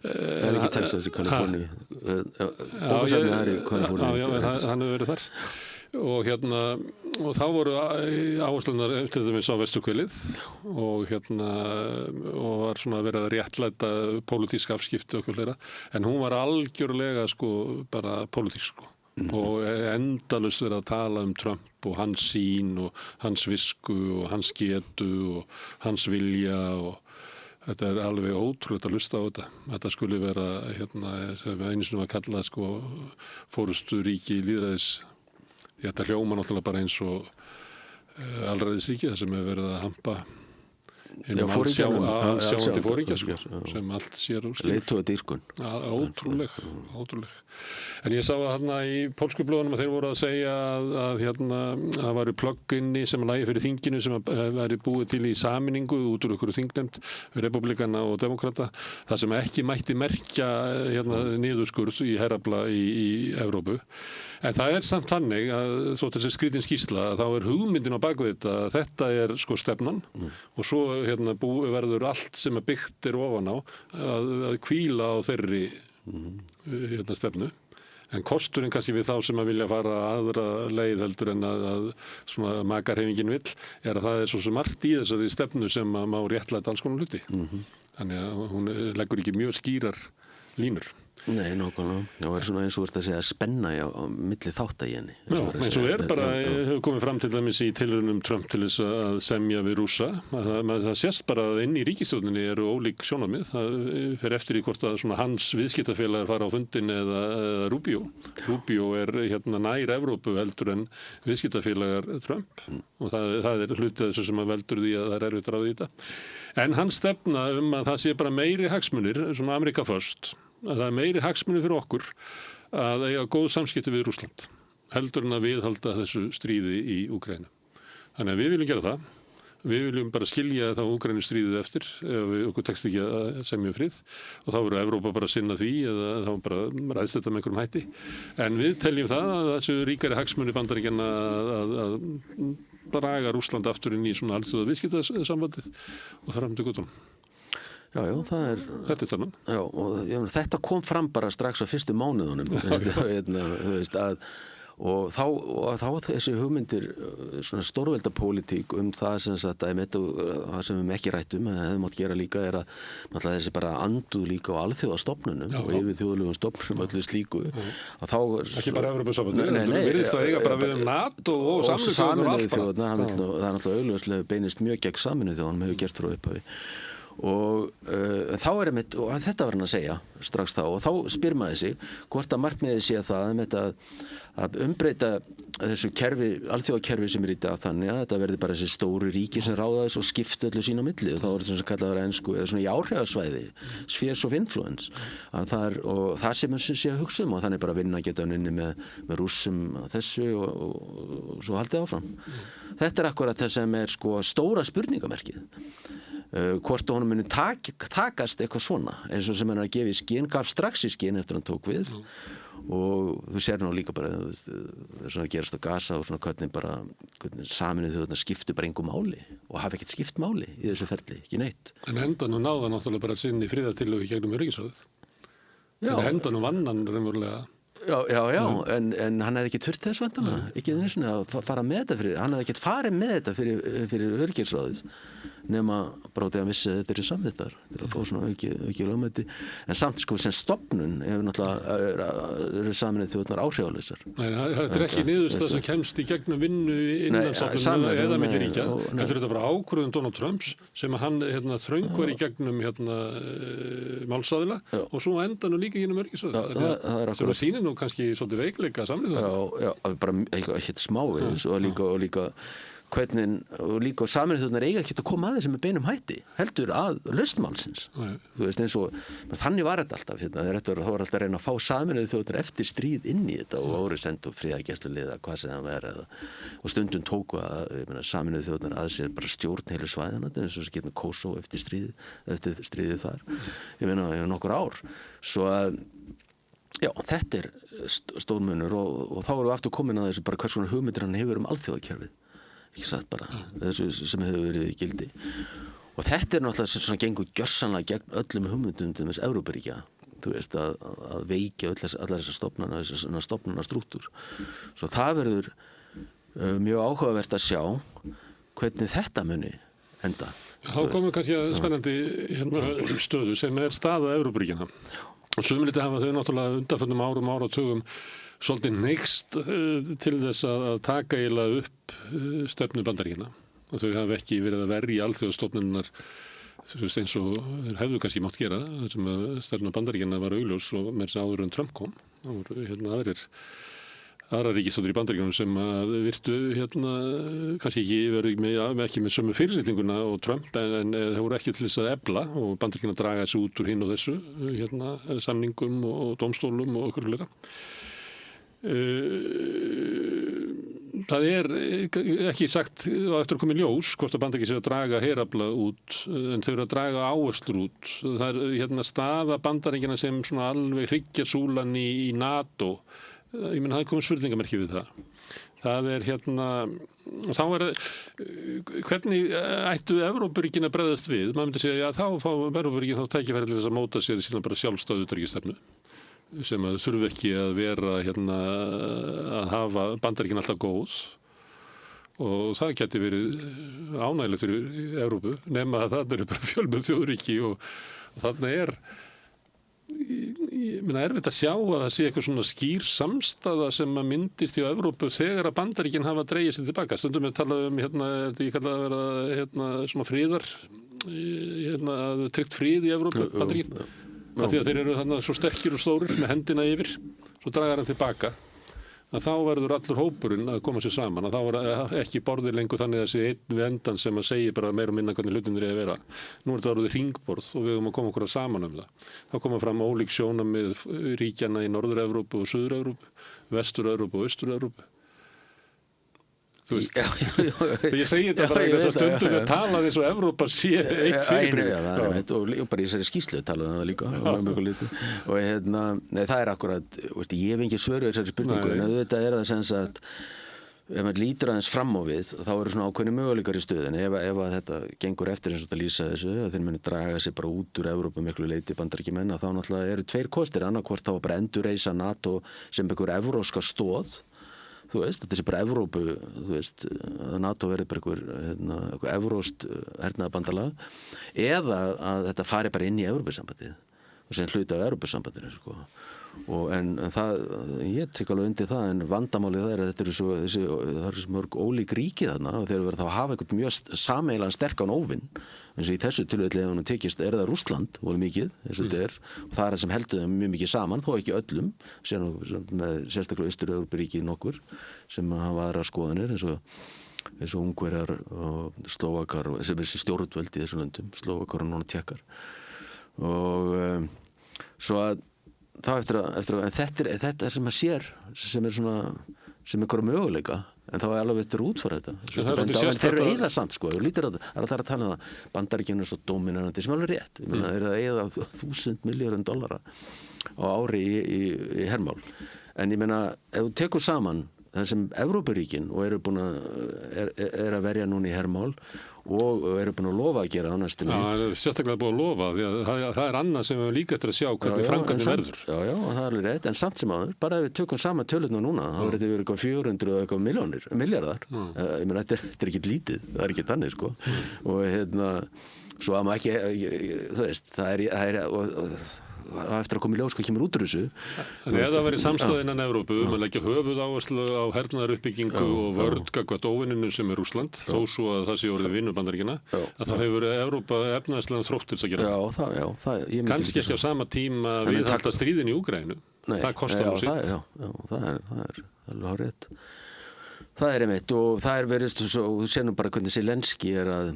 það er ekki Texas í Kaliforníu bókasafni er í Kaliforníu hann hefur verið þar og þá voru áherslunar til dæmis á Vesturkvelið og var svona verið að réttlæta pólitísk afskipti og fleira en hún var algjörlega sko bara pólitísk sko og endalaust verið að tala um Trump og hans sýn og hans visku og hans getu og hans vilja og þetta er alveg ótrúlegt að hlusta á þetta skulle vera sem einu sinni var kallað sko forysturíki lýðræðis þetta hljóma náttúrulega bara eins og alræðisríki þar sem hefur verið að hampa sjáandi foringja sko, sem allt sér úr leiðtoga dýrkun ótrúleg en ég sá að hérna í pólsku blöðunum að þeir voru að segja að það væri plugginni sem lægi fyrir þinginu sem væri búið til í sameiningu út úr ykkur þingnefnd republikana og demokrata það sem ekki mætti merkja niðurskurð í herafla í Evrópu en það er samt þannig að þótt þessi skrítin skýrsla þá er hugmyndin á bakvið þetta er sko stefnan og svo verður allt sem er byggt ofan á að hvíla á þeirri stefnu en kosturinn kannski við þá sem að vilja fara aðra leið heldur en að svona makarhreyfingin vill er að það er svo sem margt í þessari stefnu sem að má réttlæta alls konar hluti þannig að hún leggur ekki mjög skýrar línur Nei, nákvæmlega. Það er svona eins og að segja spenna á milli þátta í henni. Eins og bara hefur komið fram til dæmis í tilraunum Trump til þess að semja við Rússa. Það sést bara að inn í ríkisstjórninni eru ólík sjónarmið. Það fer eftir í hvort að svona hans viðskiptafélagar fara á fundin eða Rubio. Rubio er nær Evrópu heldur en viðskiptafélagar Trump og það er hlutið þessu sem að veldur því að það er erfitt ráð í þetta. En hann stefna að það sé bara meiri hagsmunir, svona America First, að það er meiri hagsmunir fyrir okkur að eiga góð samskipti við Rússland heldur en að viðhalda þessu stríði í Úkraínu. Þannig að við viljum gera það. Við viljum bara skilja þá Úkraínu stríðið eftir ef okkur tekst ekki að semja frið og þá verður Evrópa bara að sinna því eða þá bara ræðst þetta með einhverjum hætti. En við teljum það að þessu ríkari hagsmunir Bandaríkjanna að draga Rússland aftur inn í svona alþjóða viðskiptasambandið og þar til gutunum. Já, það er... Þetta er þannig. Já, og þetta kom fram bara strax á fyrstu mánuðunum. Þú veist, og þá þessi hugmyndir, svona stórveldapólitík það sem sagt, það sem við ekki rættum, að hefði mátt gera líka er að náttúrulega þessi bara anduð líka á alþjóðastofnunum og yfir þjóðlegum stofnunum öllu slíku. Ekki bara Evrópusambandið, við virðist það eiga bara við NATO og Sameinuðu þjóðirnar og allt bara. Það er náttúrulega augljóslega beinist mjög gegn Sameinuðu þjóðunum hefur gert frá upphafi. og þá einmitt, og þetta var hann að segja strax þá, og þá spyr maður sig hvort að markmiðið sé það að umbreyta þessu kerfi, alþjóðakerfi sem í dag þannig að þetta verði bara þessi stóru ríki sem ráða þessu og skipta öllu sín á milli og þá er þetta sem kallað að vera ensku eða svona í áhrifasvæði, spheres of influence og það sem sé að hugsa og þannig bara vinna geta hann inni með Rússum þessu og svo haldið áfram. Þetta er akkurat það sem er sko stóra spurningamerkið. Hvort honum muni takast eitthvað svona eins og sem hann að gefa í skinn, gaf strax í skinn eftir hann tók við og þú sér nú líka bara svona að gerast á Gaza og svona hvernig Sameinuðu þjóðirnar skiptu bara engu máli og hafa ekkert skipt máli í þessu ferli, ekki neitt. En endanum náða náttúrulega bara sinni friðartillögu gegnum öryggisráðið. En endanum vann hann raunverulega. Já, en hann hefði ekki þurft þess vantanlega, ekki einu sinni að fara með þetta hann hefði ekki farið með þetta fyrir öryggisráðið nema bara út í að vissi að þetta eru samþykktar til að fá svona auki lögmæti en samt sko sem stofnun hefur náttúrulega Sameinuðu þjóðirnar áhrifalausar. Nei, þetta er ekki niðurstaða sem kemst í gegnum vinnu innan stofnunar eða milli ríkja. Þetta er þetta bara ákvörðun Donald Trumps sem að hann þröngvar í gegnum málsaðila og svo endanum líka gegnum öryggisráðið. Sem að sýnir nú kannski svolítið veikleika Sameinuðu þjóðirnar. Já, bara eitthvað smávegis og líka hvernig og líka Sameinuðu þjóðirnar eiga ekki að koma að þessu með beinum hætti heldur að lausn málsins. Þú veist eins og þannig var þetta alltaf þá var alltaf að reyna að fá Sameinuðu þjóðirnar eftir stríð inn í þetta og voru sendu friðargæslulið hvað sem það var og stundum tóku Sameinuðu þjóðirnar að sér bara stjórn heilu svæðana eins og sem getur með Kosovo eftir stríðið þar í nokkur ár svo að já, þetta er stórmunur og þá erum við aftur komin að þessu bara hvers konar hugmyndir hann hefur alþjóðakerfið ekki satt bara, þessu sem hefur verið í gildi og þetta er náttúrulega svona gengur gjörsamlega gegn öllum hugmyndum til þess Evrópuríkja þú veist að veikja allar þessar stofnana strúktúr svo það verður mjög áhugavert að sjá hvernig þetta muni enda. Þá komum við kannski að spennandi stöðu sem er staða Evrópuríkjanna og sumlítið hafa þau náttúrulega undanförnum áratugum svolítið neykst til þess að taka eiginlega upp stefnu Bandaríkjanna og þau hafa ekki verið að verja alþjóðastofnunnar eins og þeir hefðu kannski mátt gera þar sem stefna Bandaríkjanna var augljós og með þess áður en Trump kom það voru aðrar ríkisstjórnir í Bandaríkjunum sem virtu kannski ekki með sömu fyrirlitninguna og Trump en það voru ekki til þess að efla og Bandaríkjanna draga þessu út úr hinn og þessu samningum og dómstólum og okkur fleira. Það er ekki sagt á eftir að koma í ljós hvort að Bandaríkin séu að draga herafla út en þau eru að draga áherslur út. Það er staða Bandaríkjanna sem svona alveg hryggjarsúlan í NATO. Ég meina það komið spurningamerki við það. Það er og þá er hvernig ættu Evrópuríkin að bregðast við? Maður myndi segja þá fá Evrópuríkin þá tækifæri til þess að móta sér síðan bara sjálfstæð utanríkisstefnu sem að þurfi ekki að vera að hafa Bandaríkin alltaf góð og það geti verið ánægilegt fyrir Evrópu nema að það eru bara fjölmenn þjóðríki og þarna ég meina erfitt að sjá að það sé eitthvað svona skýr samstaða sem að myndist í Evrópu þegar að Bandaríkin hafa dregið sér tilbaka. Stundum er talað ég kalla að vera svona friðar að tryggt frið í Evrópu, Bandaríkin. Af því að þeir eru þarna svo sterkir og stórir með hendina yfir, svo dragar hann tilbaka. Að þá verður allur hópurinn að koma sér saman, að þá er ekki borðið lengur þannig að þessi einn við endan sem að segja bara meira og minna hvernig hlutinir er að vera. Nú er þetta orðið hringborð og við höfum að koma okkur saman um það. Þá koma fram ólík sjónarmið ríkjanna í Norður-Evrópu og Suður-Evrópu, Vestur-Evrópu og Austur-Evrópu. Þú veist, ég segi þetta bara í þessar stundum að tala þess að Evrópa sé eitt fyrirbrigði. Og bara í þessari skýrslu talaðu það líka og það er akkurat, ég hef ekki svör við þessari spurningu en þetta er það sem sagt ef maður lítur aðeins fram á við þá eru svona ákveðni möguleikar í stöðinni ef að þetta gengur eftir eins og þetta lýsa þessu að þeir muni draga sig bara út úr Evrópu miklu leyti Bandaríkjamenn þá náttúrulega eru tveir kostir annarkvort þá bara endurreisa NATO sem einhver evrópska stoð þú veist, þetta sé bara Evrópu, þú veist, að NATO verði bara einhver evrópskt hernaðarbandalag eða að þetta fari bara inn í Evrópusambandið. sem hluti af Evrópusambandinu sko. En það, ég tek alveg undir það, en vandamálið það að þetta það eru svo mörg ólík ríki þarna og þeir verða þá að hafa eitthvað mjög sameiginlegan sterkan óvinn, eins og í þessu tilfelli ef hún tekist það Rússland voru mikið eins og þetta og það það sem heldur þeim mjög mikið saman, þó ekki öllum, með sérstaklega Austur-Evrópuríki nokkur sem hafa aðra skoðanir eins og Ungverjar og Slóvakar sem stjórnvöld í þessum löndum, Slóvakar og núna Tékkar og svo að þá eftir að en þetta sem maður sér sem sem einhverja möguleika en þá alveg eftir að útfæra þetta en þeir eru eyða samt sko lítur á það að tala um það Bandaríkjunum er svo dóminerandi sem alveg rétt þeir eru að eyða $1.000 milljörðum á ári í hermál en ég meina ef þú tekur saman það sem Evrópuríkin og eru búin að verja núna í hermál og eru búin að lofa að gera á næstunni. Já, það er sérstaklega búin að lofa því að það er annað sem við líka eftir að sjá hvernig framkvæmdin verður. Já, það er alveg rétt, en samt sem áður, bara ef við tökum sama tölurnar núna, þá verður þetta verið eitthvað 400 og eitthvað milljarðar. Ég meina, þetta er ekki lítið, það er ekki þannig, sko. Og svo að maður ekki, þú veist, það er eftir að koma í ljós hvað kemur út úr þessu. En ef það verið samstaða innan Evrópu að leggja höfuðáherslu á hernaðaruppbyggingu og vörn gagnvart óvininu sem er Rússland, þó svo að það sé orðið vinur Bandaríkjanna, að þá hefur Evrópa efnahagslegan þrótt til þess að gera. Kannski ekki á sama tíma viðhalda stríðin í Úkraínu. Það kostar nú sitt. Já, það er alveg hárrétt. Það er einmitt og það er verið svo, þú sér nú bara hvernig Zelenski er að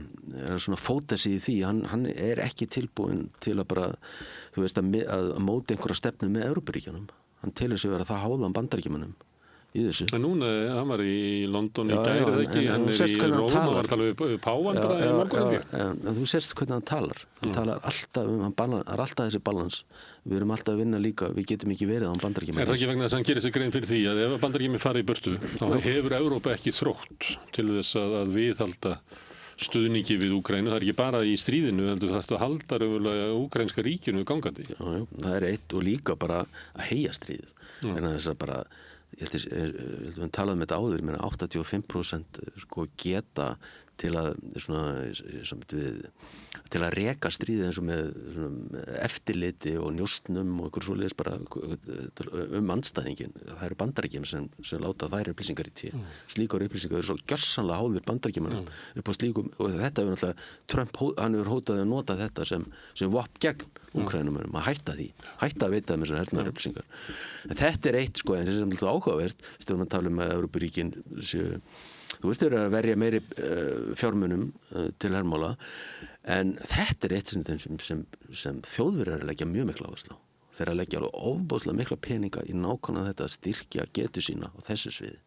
svona fóta sig í því, hann er ekki tilbúinn til að bara, þú veist, að móta einhverja stefnu með Evrópuríkjunum. Hann telur sig vera það háðan Bandaríkjamönnum í þessu. En núna, hann var í London í gær eða ekki, hann er í Róm, hann var að tala við Páfann bara í morgun ekki. En þú sérst hvernig hann talar. Hann talar alltaf það er alltaf þessi balans. Við erum alltaf að vinna líka, við getum ekki verið án Bandaríkjamenn. Er það ekki vegna þess að hann gerir sig grein fyrir því að ef Bandaríkjamenn fara í burtu, þá hefur Evrópa ekki þrótt til þess að viðhalda stuðningi við Úkraínu. Það er ekki bara í stríðinu, heldur það að halda raunverulega úkraínska ríkinu gangandi. Já, það er eitt og líka bara að heyja stríðið. En þess að bara, ég held að við talaðum þetta áður, ég meina 85% sko geta til að reka stríðið eins og með eftirliti og njóstnum og einhver svoleiðis bara andstæðinginn. Það eru Bandaríkjamenn sem láta þær upplýsingar í té. Slíkar upplýsingar eru svo gjörsamlega háðir Bandaríkjamönnum upp á slíkum og þetta hefur náttúrulega Trump, hann hefur hótað að nota þetta sem vopn gegn Úkraínumönnum, að hætta að veita þessar hernaðarupplýsingar. En þetta er eitt sko, en þetta er alltaf áhugavert, stjórnum að tala um að Evrópuríkin séu þú veist, þeir eru að verja meiri fjármunum til hermála en þetta er eitt sem Þjóðverjar er að leggja mjög mikla áherslu á. Þeir eru að leggja alveg ofboðslega mikla peninga í nákvæmlega þetta að styrkja getu sína á þessu sviði.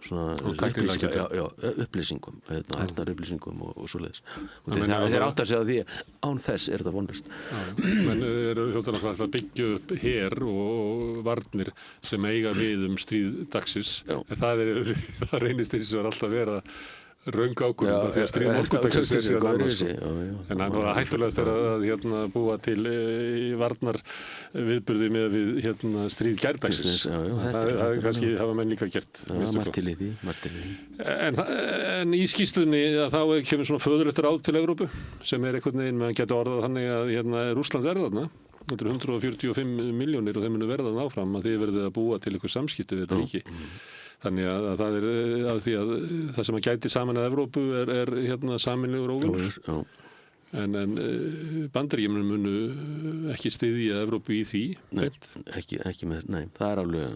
Svona upplýsingum, hernaðarupplýsingum og svoleiðis. Þeir átta sig á því án þess er þetta vonlaust. Menn eru hljóttan að byggja upp her og varnir sem eiga við stríð dagsins. Það reynist eins og alltaf vera röng ákvörðun því að stríð morgundagsins er síðan annars. En það hættulegast er að búa til varnar viðburði með við stríð gærdagsins. Það kannski hafa menn líka gert. Margt til í því. En í skýrslunni þá kemur svona föðurlegt ráð til Evrópu sem er einhvern veginn, maður getur orðað þannig að Rússland er þarna. Þetta eru 145 milljónir og þeim munu verða áfram að þið verðið að búa til einhver samskipti við þetta ríki. Þannig að það er að því að það sem að gæti saman að Evrópu er sameiginlegur óvinur. En Bandaríkjamenn munu ekki styðja Evrópu í því. Nei, það er alveg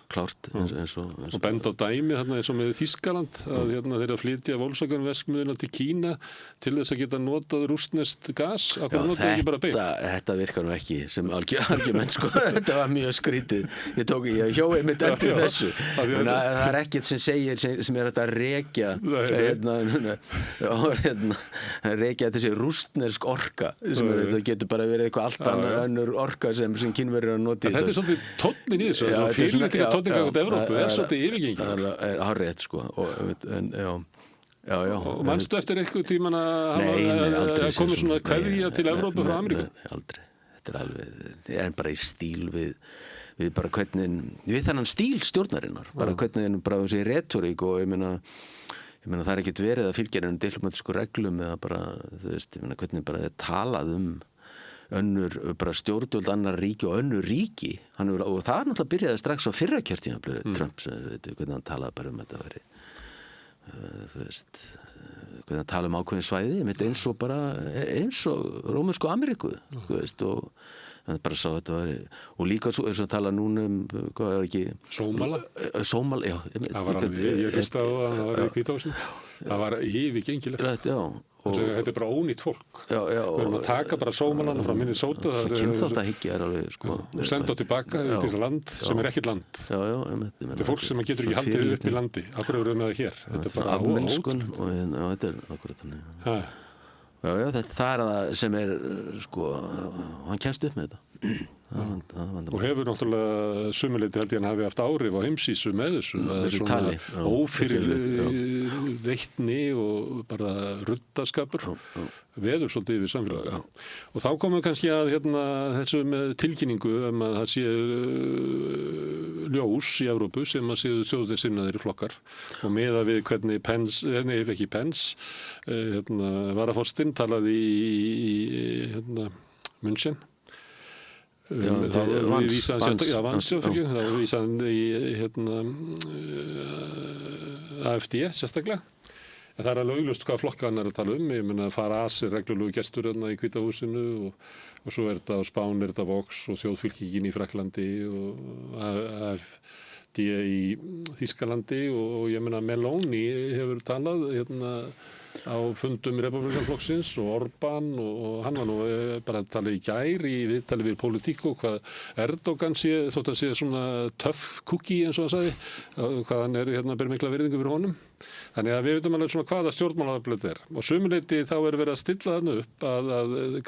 klárt eins og benda á dæmi þarna eins og með Þýskaland að þeir að flytja Volkswagen-verksmiðjuna til Kína til þess að geta notað rússneskt gas. Þetta virkar nú ekki sem argument sko. Þetta var mjög skrítið. Ég hjó einmitt eftir þessu. Það er ekkert sem segir sem er þetta að rekja þessi rússnesk orka sem það getur bara verið eitthvað allt önnur orka sem Kínverjar að nota í þetta. Þetta er svolítið tónnin í þessu. Fyrirlitninga tónnin gangandi Evrópu er svolítið yfirgengið. Það er hárrétt sko. Og manstu eftir eitthvað tíman að komi svona kveðja til Evrópu frá Ameríku? Aldrei. Þetta er alveg, en bara í stíl við bara hvernig, við þennan stíl stjórnarinnar, bara hvernig bara þessi retorík og ég meina það er ekkert verið að fylgja diplómatísku reglum eða bara, þú veist, hvernig bara er talað önnur bara stjórnvöld annar ríki og önnur ríki og það náttúrulega byrjaði strax á fyrra kjörtímabilinu Trump sem hvernig hann talaði bara þetta væri þú veist hvernig hann talaði ákveðin svæði eins og Rómönsku Ameríku þú veist og hann bara sá þetta væri og líka svo eins og tala núna hvað var ekki Sómala, já það var alveg, ég hlusta á það var í Hvítahúsinu það var yfirgengilegt þetta bara ónýtt fólk við erum að taka bara Sómalana frá Minnesota svo kynþáttahyggja alveg og senda á tilbaka til land sem ekkert land þetta fólk sem getur ekki haldið upp í landi af hverju erum við með það hér þetta bara afmennskun og þetta akkurat þannig það það sem hann kemst upp með þetta og hefur náttúrulega sumuleyti held ég hann hafi haft áhrif á heimsísu með þessu svona ófyrir veitni og bara ruddaskapur veður svolítið yfir samfélag og þá komum kannski að þessu með tilkynningu að það sé ljós í Evrópu sem að séu þjóðernissinnaðir flokkar og miða við hvernig Pence varaforsetinn talaði í München þá vísaði í AfD sérstaklega en það alveg augljóst hvað flokka hann að tala ég meina Farage reglulegu gestur í Hvítahúsinu og svo þetta á Spán þetta Vox og þjóðfylkingin í Frakklandi og AfD í Þýskalandi og ég meina Meloni hefur talað á fundum Repúblikanflokksins og Orbán og hann var nú bara að tala í gær í viðtali við Politico hvað Erdogan þótt að sé svona tough cookie eins og hann sagði hvað hann ber mikla virðingu fyrir honum þannig að við veitum alveg svona hvaða stjórnmálaafl og sumuleyti þá verið að stilla þarna upp að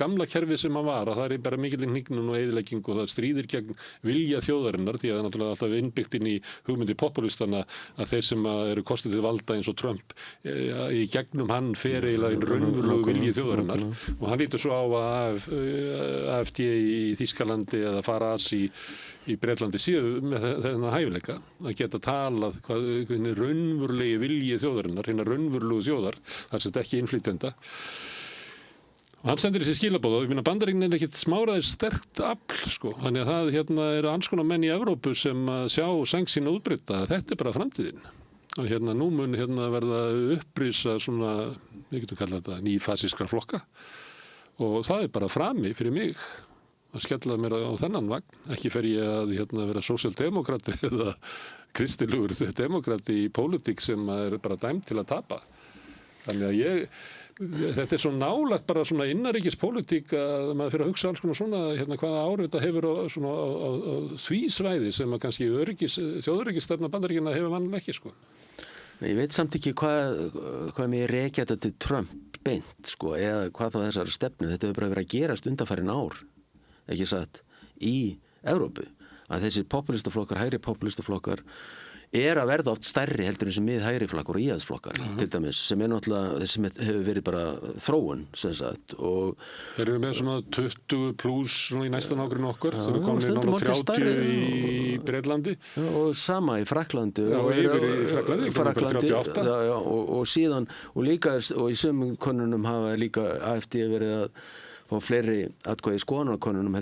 gamla kerfi sem hann var að það bara mikil hnignun og eyðilegging og það stríðir gegn vilja þjóðarinnar því að það er náttúrulega alltaf innbyggt inn í hugmyndi populistana að þeir sem eru kostið til valda eins og Trump í gegnum hann fer eiginlega inn raunverulegu vilji þjóðarinnar og hann lítur svo á að AfD í Þýskalandi eða Farage í Bretlandi séu með þennan hæfileika að geta talað hvernig raunverulegi vilji þjóðarinnar, hérna raunverulegu þjóðar, þar sem þetta ekki innflytjenda. Og hann sendir þessi skilaboð og ég meina Bandaríkin ekkert smáraðir sterkt afl sko, þannig að það eru anskonar menn í Evrópu sem að sjá sæng sína útbreyta, þetta bara framtíðin. Og nú mun verða upprisa svona, við getum kallað þetta nýfasískra flokka og það bara frami fyrir mig að skella mér á þennan vagn. Ekki fer ég að vera sósíaldemókrati eða kristilegur demokrati í pólitík sem er bara dæmd til að tapa. Þannig að þetta er svo nálægt bara svona innanríkispólitík að maður fyrir að hugsa alls konar svona hvaða áhrif þetta hefur á því svæði sem að kannski þjóðöryggisstefna Bandaríkjanna hefur vanlega ekki sko. Ég veit samt ekki hvað mér rekja þetta til Trump beint sko, eða hvað þá þessari stefnu. Þetta hefur bara verið að gerast undanfarin ár, ekki satt, í Evrópu. Að þessir populistaflokkar, hægri populistaflokkar að verða oft stærri heldur en sem miðhægri flokkar og íhaldsflokkar til dæmis, sem náttúrulega sem hefur verið bara þróun sem sagt og þeir eru með svona 20 pluss svona í næsta nágrunni okkar þeir eru komin náttúrulega 30 í Bretlandi og sama í Frakklandi og yfir í Frakklandi og síðan og líka og í sömum konunum hafa líka AfD verið að fá fleiri atkvæði skoðanarkonunum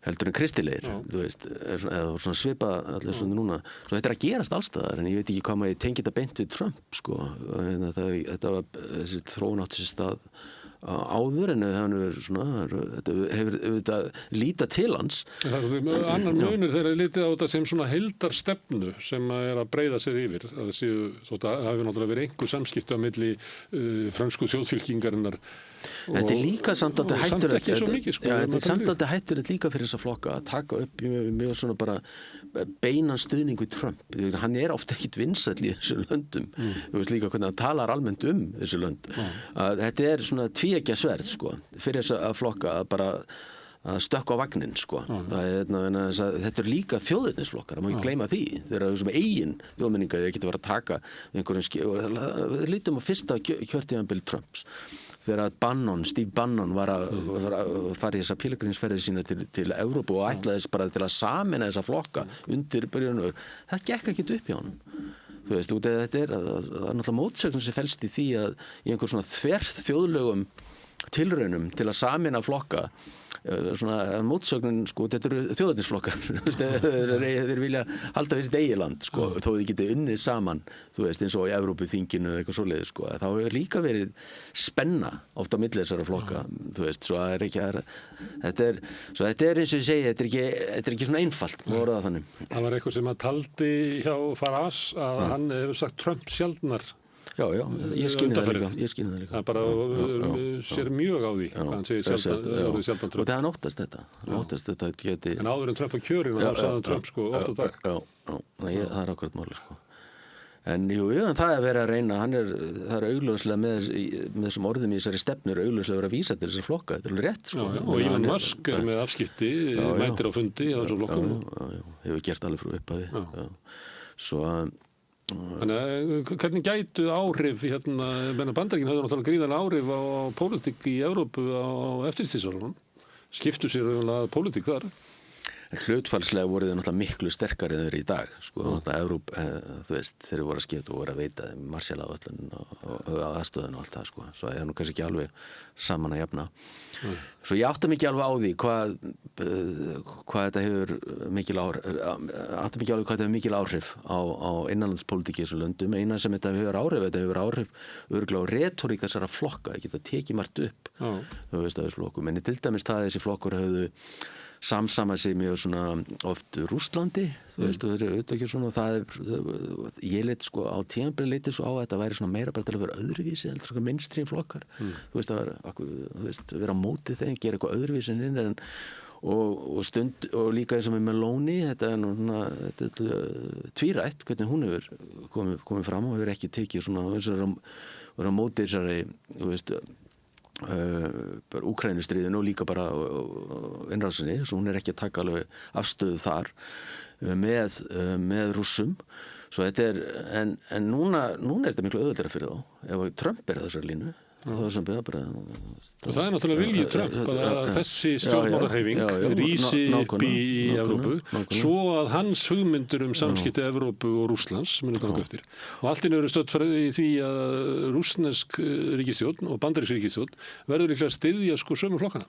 heldur en kristilegir, þú veist, eða svona svipa allir svona núna. Svo þetta að gerast allstaðar, en ég veit ekki hvað maður tengi þetta beint við Trump, sko. Þetta var þessi þróun átti sér stað áður en hann verið svona, þetta hefur líta til hans. Það er annar munur þegar litið á þetta sem svona heildarstefnu sem að breyða sér yfir. Það séu, þótt að hafi náttúrulega verið einhver samskipti á milli frönsku þjóðfylkingarinnar. Þetta líka samt að þetta hættur þetta hættur þetta líka fyrir þessa flokka að taka upp mjög svona bara beinan stuðning við Trump. Hann ofta ekkit vinsæll í þessum löndum. Þú veist líka hvernig hann talar almennt þessu lönd. Þetta svona tvíeggja sverð sko, fyrir þessa flokka að bara að stökkva á vagnin sko. Þetta líka þjóðernisflokkar, það má ekki gleyma því. Þeir eru sem eigin þjóðmenninga þeir geta verið að taka við lítum á fyrsta kjörtímabil Trumps. Þegar Steve Bannon var að fara í þessa pílagrímsferðir sína til Evrópu og ætlaðist bara til að sameina þessa flokka undir byrjunum. Það gekk ekkert upp hjá honum. Þú veist, þetta er náttúrulega mótsögn sem felst í því að í einhver svona þverþjóðlegum tilraunum til að sameina flokka svona mótsögnin sko, þetta eru þjóðernisflokkar þeir vilja halda við sitt eigið land sko, þó þið geti unnið saman þú veist eins og í Evrópuþinginu eða eitthvað svoleiðis sko, þá hefur líka verið spenna oft á milli þessara flokka þú veist, svo það ekki þetta er eins og ég segi, þetta er ekki svona einfalt þannig. Það var eitthvað sem að taldi hjá Farage að hann hefur sagt Trump sjaldnar. Já, ég skynni það líka. Það bara sér mjög á því. Hann segir sjaldan Trump. Og það óttast þetta geti... En áður en Trump var kjörinn, þá sagði Trump sko oft á dag. Já, það er akkurat máli sko. En en það er verið að reyna, það er augljóslega með þessum orðum í þessari stefnu augljóslega verið að vísa til þessari flokka, þetta er alveg rétt sko. Já, og Elon Musk er með afskipti, mætir á fundi á þessum flokkum. Já, hefur gert alveg frá upphafi. Svo Þannig hvernig gætu áhrif Bandaríkin hafði náttúrulega gríðarlega áhrif á pólitík í Evrópu á eftirstríðsárunum. Skiptu sér að pólitík þar. Hlutfallslega voru þau náttúrulega miklu sterkari en þeir í dag. Sko, Evrópa, þú veist, þeir voru að skipta og voru að veita Marshall-áætlun og aðstöðun og allt það, sko. Svo er nú kannski ekki alveg saman að jafna. Svo ég átta mikið alveg á því hvað þetta hefur mikil áhrif á innanlandspólitík í þessum löndum. Eina sem þetta hefur áhrif örugglega á retórík þessara flokka, það geta tekið margt upp. Þú veist, þessu flokkum. En til dæmis það þessi flokkur höfðu samsama sig mjög svona oft Rússlandi, þú veist, og þeir eru auðvitað ekki svona og það ég leit sko á tímabili leiti svo á að þetta væri svona meira bara til að vera öðruvísi en svona mainstream flokkar, þú veist, vera á móti þeim, gera eitthvað öðruvísi en og stund og líka eins og með Meloni, þetta er núna tvírætt hvernig hún hefur komið fram og hefur ekki tekið svona vera á móti þessari, þú veist bara Úkraínustríðinu og líka bara innrásinni, svo hún er ekki að taka alveg afstöðu þar með Rússum svo þetta en núna er þetta miklu auðveldara fyrir þá ef Trump er þessari línu það er náttúrulega vilji Trump að þessi stjórnmálahreyfing rísi upp í Evrópu svo að hans hugmyndur samskipti Evrópu og Rússlands muni ganga eftir og allt í einu eru stödd í því að rússnesk ríkisstjórn og bandarísk ríkisstjórn verður líklega að styðja sko sömu flokkana.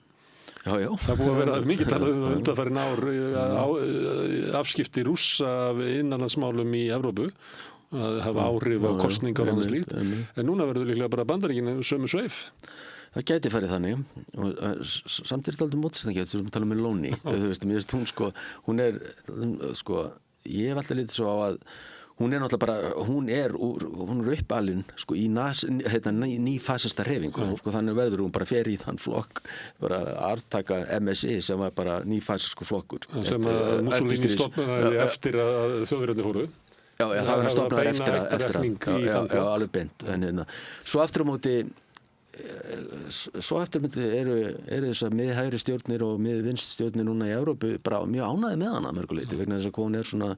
Já. Það búið að vera mikið talað undanfarin ár afskipti Rússa af innanlandsmálum í Evrópu að hafa áhrif á kosningar og annað slíkt en núna verður líklega bara Bandaríkin sömu sveif. Það gæti farið þannig og samt er þetta aldrei mótstæðan sem tala um Meloni þú veist, mér veist hún sko hún er ég hef alltaf litið svo á að hún er náttúrulega bara hún er uppalinn sko í nýfasista hreyfingu sko þannig verður hún bara fer í þann flokk bara arftaka MSI sem var bara nýfasisku flokkur sem að Mussolini stofnaði eftir að Þjóðverjarnir fóru. Já, það var stofnaður eftir að alveg beint en svo aftur á móti eru þessar miðhægri stjórnir og miðvinst stjórnir núna í Evrópu bara mjög ánægði með hana mörguleiti vegna þess að hún er svona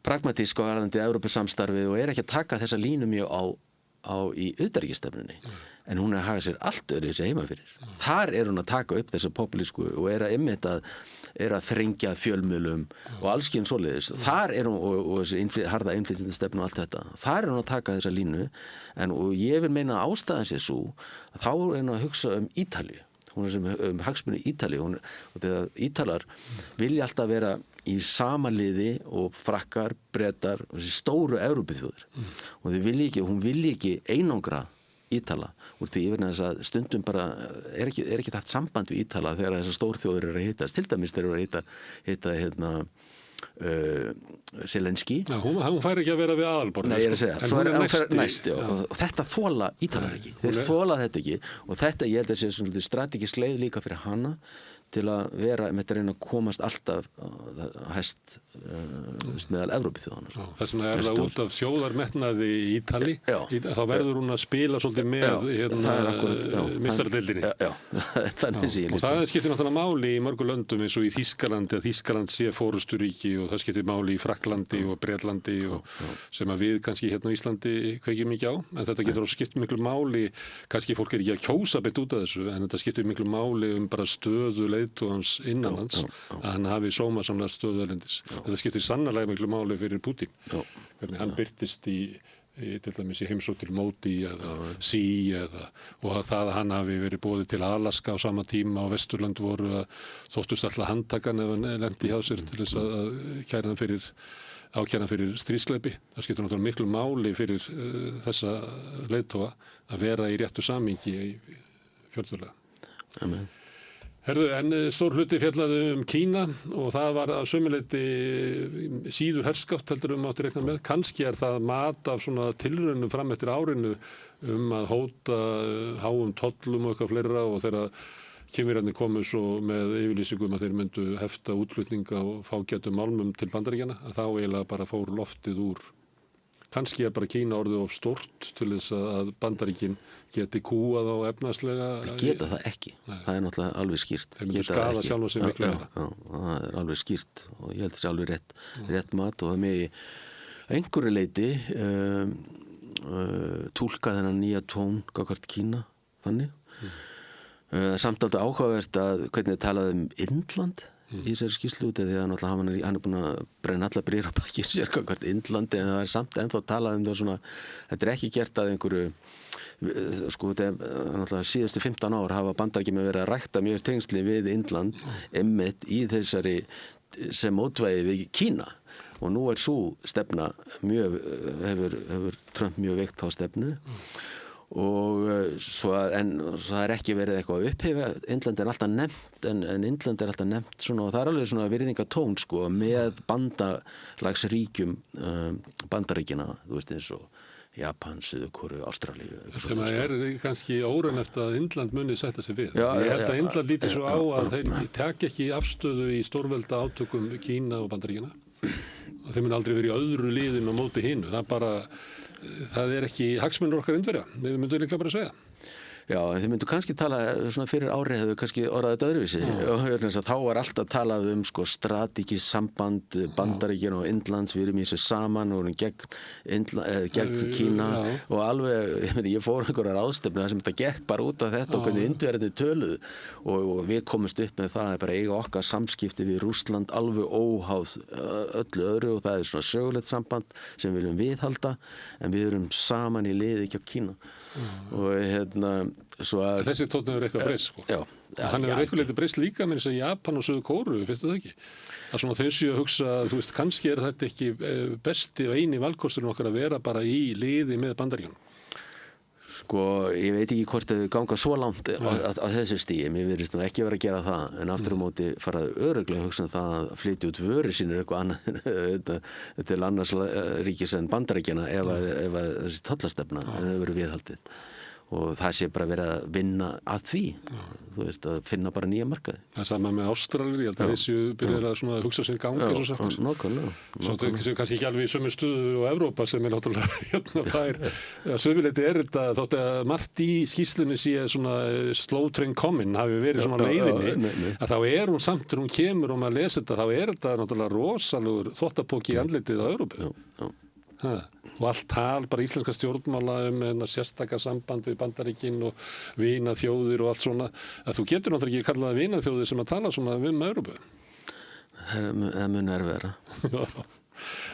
pragmatísk á varðandi Evrópusamstarfið og er ekki að taka þessa línu mjög á í utanríkisstefnunni en hún er að haga sér allt öðruvísi heima fyrir. Þar er hún að taka upp þessa populísku og er að þrengja fjölmiðlum og alls kyns svoleiðis. Þar er hún og þessi harða innflytjendastefnu og allt þetta. Þar er hún að taka þessa línu og ég vil meina að ástæðan sé svo að þá er hún að hugsa Ítalíu. Hún er sem hagsmuni Ítalíu og þegar Ítalar vilja alltaf vera í sama liði og Frakkar, Bretar og þessi stóru Evrópuþjóðir og hún vilji ekki einangra Ítala úr því yfir þess að stundum bara er ekki haft samband við Ítala þegar þessar stórþjóðir eru að hittast til dæmis þeir eru að hitta Zelenski. Já, hún fær ekki að vera við aðalborðið. Nei, ég er að segja. Svo er næst, og þetta þola Ítalar ekki. Þeir þola þetta ekki og þetta ég held að sé svona strategísk leið líka fyrir hana til að vera með þetta reyna að komast alltaf hæst meðal Evrópuþjóðanna. Þess vegna er það út af þjóðarmetnaði í Ítali þá verður hún að spila svolítið með meistaradeildinni. Og það skiptir náttúrulega máli í mörgum löndum eins og í Þýskalandi að Þýskaland sé forysturíki og það skiptir máli í Frakklandi og Bretlandi sem að við kannski hérna á Íslandi kveikjum mikið á en þetta getur skipt miklu máli kannski fólk er ekki að kjósa beint út af þessu en þetta skiptir miklu máli bara stöðu leiðtogans innanlands að hann hafi sómasamlega stöðu erlendis. Þetta skiptir sannarlega miklu máli fyrir Putin. Hvernig hann birtist í til dæmis í heimsókn til Móti eða Sí og að það að hann hafi verið boðið til Alaska á sama tíma og Vesturlönd voru að þóttust alltaf handtakan ef hann lendi hjá sér til þess að ákæra hann fyrir stríðsglæpi. Það skiptir náttúrulega miklu máli fyrir þessa leiðtoga að vera í réttu samhengi í fjölþjóðlega. Amen. Herðu, en stór hluti fjallaði Kína og það var að sömuleyti síður herskátt heldur mátti reikna með. Kannski það mat af svona tilraunum fram eftir árinu að hóta háum tollum og eitthvað fleira og þegar Kínverjarnir komu svo með yfirlýsingum að þeir myndu hefta útflutninga og fágætum málmum til Bandaríkjanna, að þá eiginlega bara fór loftið úr. Kannski bara Kína orðið of stórt til þess að Bandaríkin geti kúað á efnahagslega. Þeir geta það ekki. Nei. Það náttúrulega alveg skýrt. Þeir myndu skaða sjálfa sig miklu meira. Já, það alveg skýrt og ég held þessi alveg rétt mat og það með einhverju leyti túlka þennan nýja tón gagnvart Kína þannig. Samt aldrei áhugavert að hvernig talaði Indland í þessari skýrslu út því að náttúrulega hann búinn að brenna alla brýr á baki sér gagnvart Indlandi en það samt ennþá talað það svona, þetta ekki gert að einhverju þetta náttúrulega síðustu 15 ár hafa Bandaríkin verið að rækta mjög tengsli við Indland einmitt í þessari sem mótvægi við Kína og nú svo stefna mjög hefur Trump mjög veikt þá stefnu og svo það ekki verið eitthvað að upphefa. Indland alltaf nefnt en Indland alltaf nefnt svona og það alveg svona virðingatón sko með bandalagsríkjum Bandaríkjanna, þú veist eins og Japan, Suður-Kóreu, Ástralíu. Sem kannski óraunhæft að Indland muni sætta sig við. Ég held að Indland líti svo á að þeir taki ekki afstöðu í stórvelda átökum Kína og Bandaríkjanna. Þeir muni aldrei verið í öðru liðin á móti hinu. Það ekki hagsmunir okkar Indverja. Við myndum líklega bara að segja. Já, en þið myndu kannski tala svona fyrir ári hefðu kannski orðað þetta öðruvísi og þá alltaf talað sko strategískt samband Bandaríkjanna og Indlands, við erum í þessu saman og gegn Kína og alveg, ég fór einhverjar ráðstefnu þar sem þetta gekk bara út af þetta og hvernig Indverjarnir töluðu og við komumst upp með það að bara eiga okkar samskipti við Rússland alveg óháð öllu öðru og það svona sögulegt samband sem við viljum viðhalda en við erum saman í liði gegn Kína og þessi tónn hefur eitthvað breyst sko. Hann hefur eitthvað litið breyst líka með þess að Japan og Suður-Kóreu, finnst það ekki? Það svona þau séu að hugsa, þú veist, kannski þetta ekki besti og eini valkosturinn okkar að vera bara í liði með Bandaríkjunum. Sko, ég veit ekki hvort þau ganga svo langt á þessu stigi, mér virðist nú ekki vera að gera það, en aftur á móti fara örugglega að hugsa það að flytja út vöru sínir eitthvað annað til annars ríkis en Bandaríkjanna ef þessi tollastefna hefur verið viðhaldið. Og það sé bara verið að vinna að því, þú veist, að finna bara nýja markaði. Það er sama með Ástralir, ég held að þessu byrjar að hugsa sér gangi svo sagt. Nákvæmlega. Svo þau kannski ekki alveg í sömu stöðu og Evrópa sem náttúrulega það sömuleyti þetta, þótt að margt í skýrslunni sé svona slow train coming hafi verið svona leiðinni, að þá hún samt þegar hún kemur og maður lesi þetta, þá þetta náttúrulega rosalegur þvottapóki í andlitið á Evrópu. Og allt tal, bara íslenska stjórnmála sérstaka samband við Bandaríkin og vinaþjóðir og allt svona að þú getur náttúrulega ekki kallað vinaþjóðir sem að tala svona við Evrópu. Það mun erfiðara.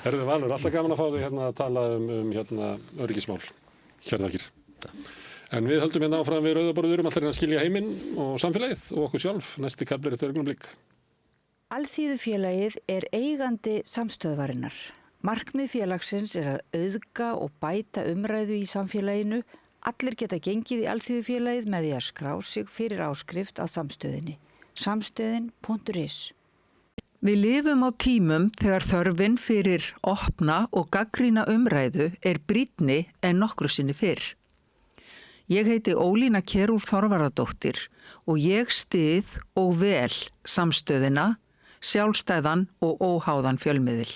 Herðu Valur, alltaf gaman að fá þig að tala öryggismál. Hjörðakir. En við höldum áfram við Rauðaborðið allir að skilja heiminn og samfélagið og okkur sjálf. Næsti kafli eftir augnablik. Alþýðufélagið eigandi samstöðvarinnar. Markmið félagsins að auðga og bæta umræðu í samfélaginu. Allir geta gengið í Alþýðufélagið með því að skrá sig fyrir áskrift að samstöðinni. Samstöðin.is. Við lifum á tímum þegar þörfin fyrir opna og gagnrýna umræðu brýnni en nokkru sinni fyrr. Ég heiti Ólína Kjerúl Þorvaradóttir og ég styð og vel samstöðina, sjálfstæðan og óháðan fjölmiðil.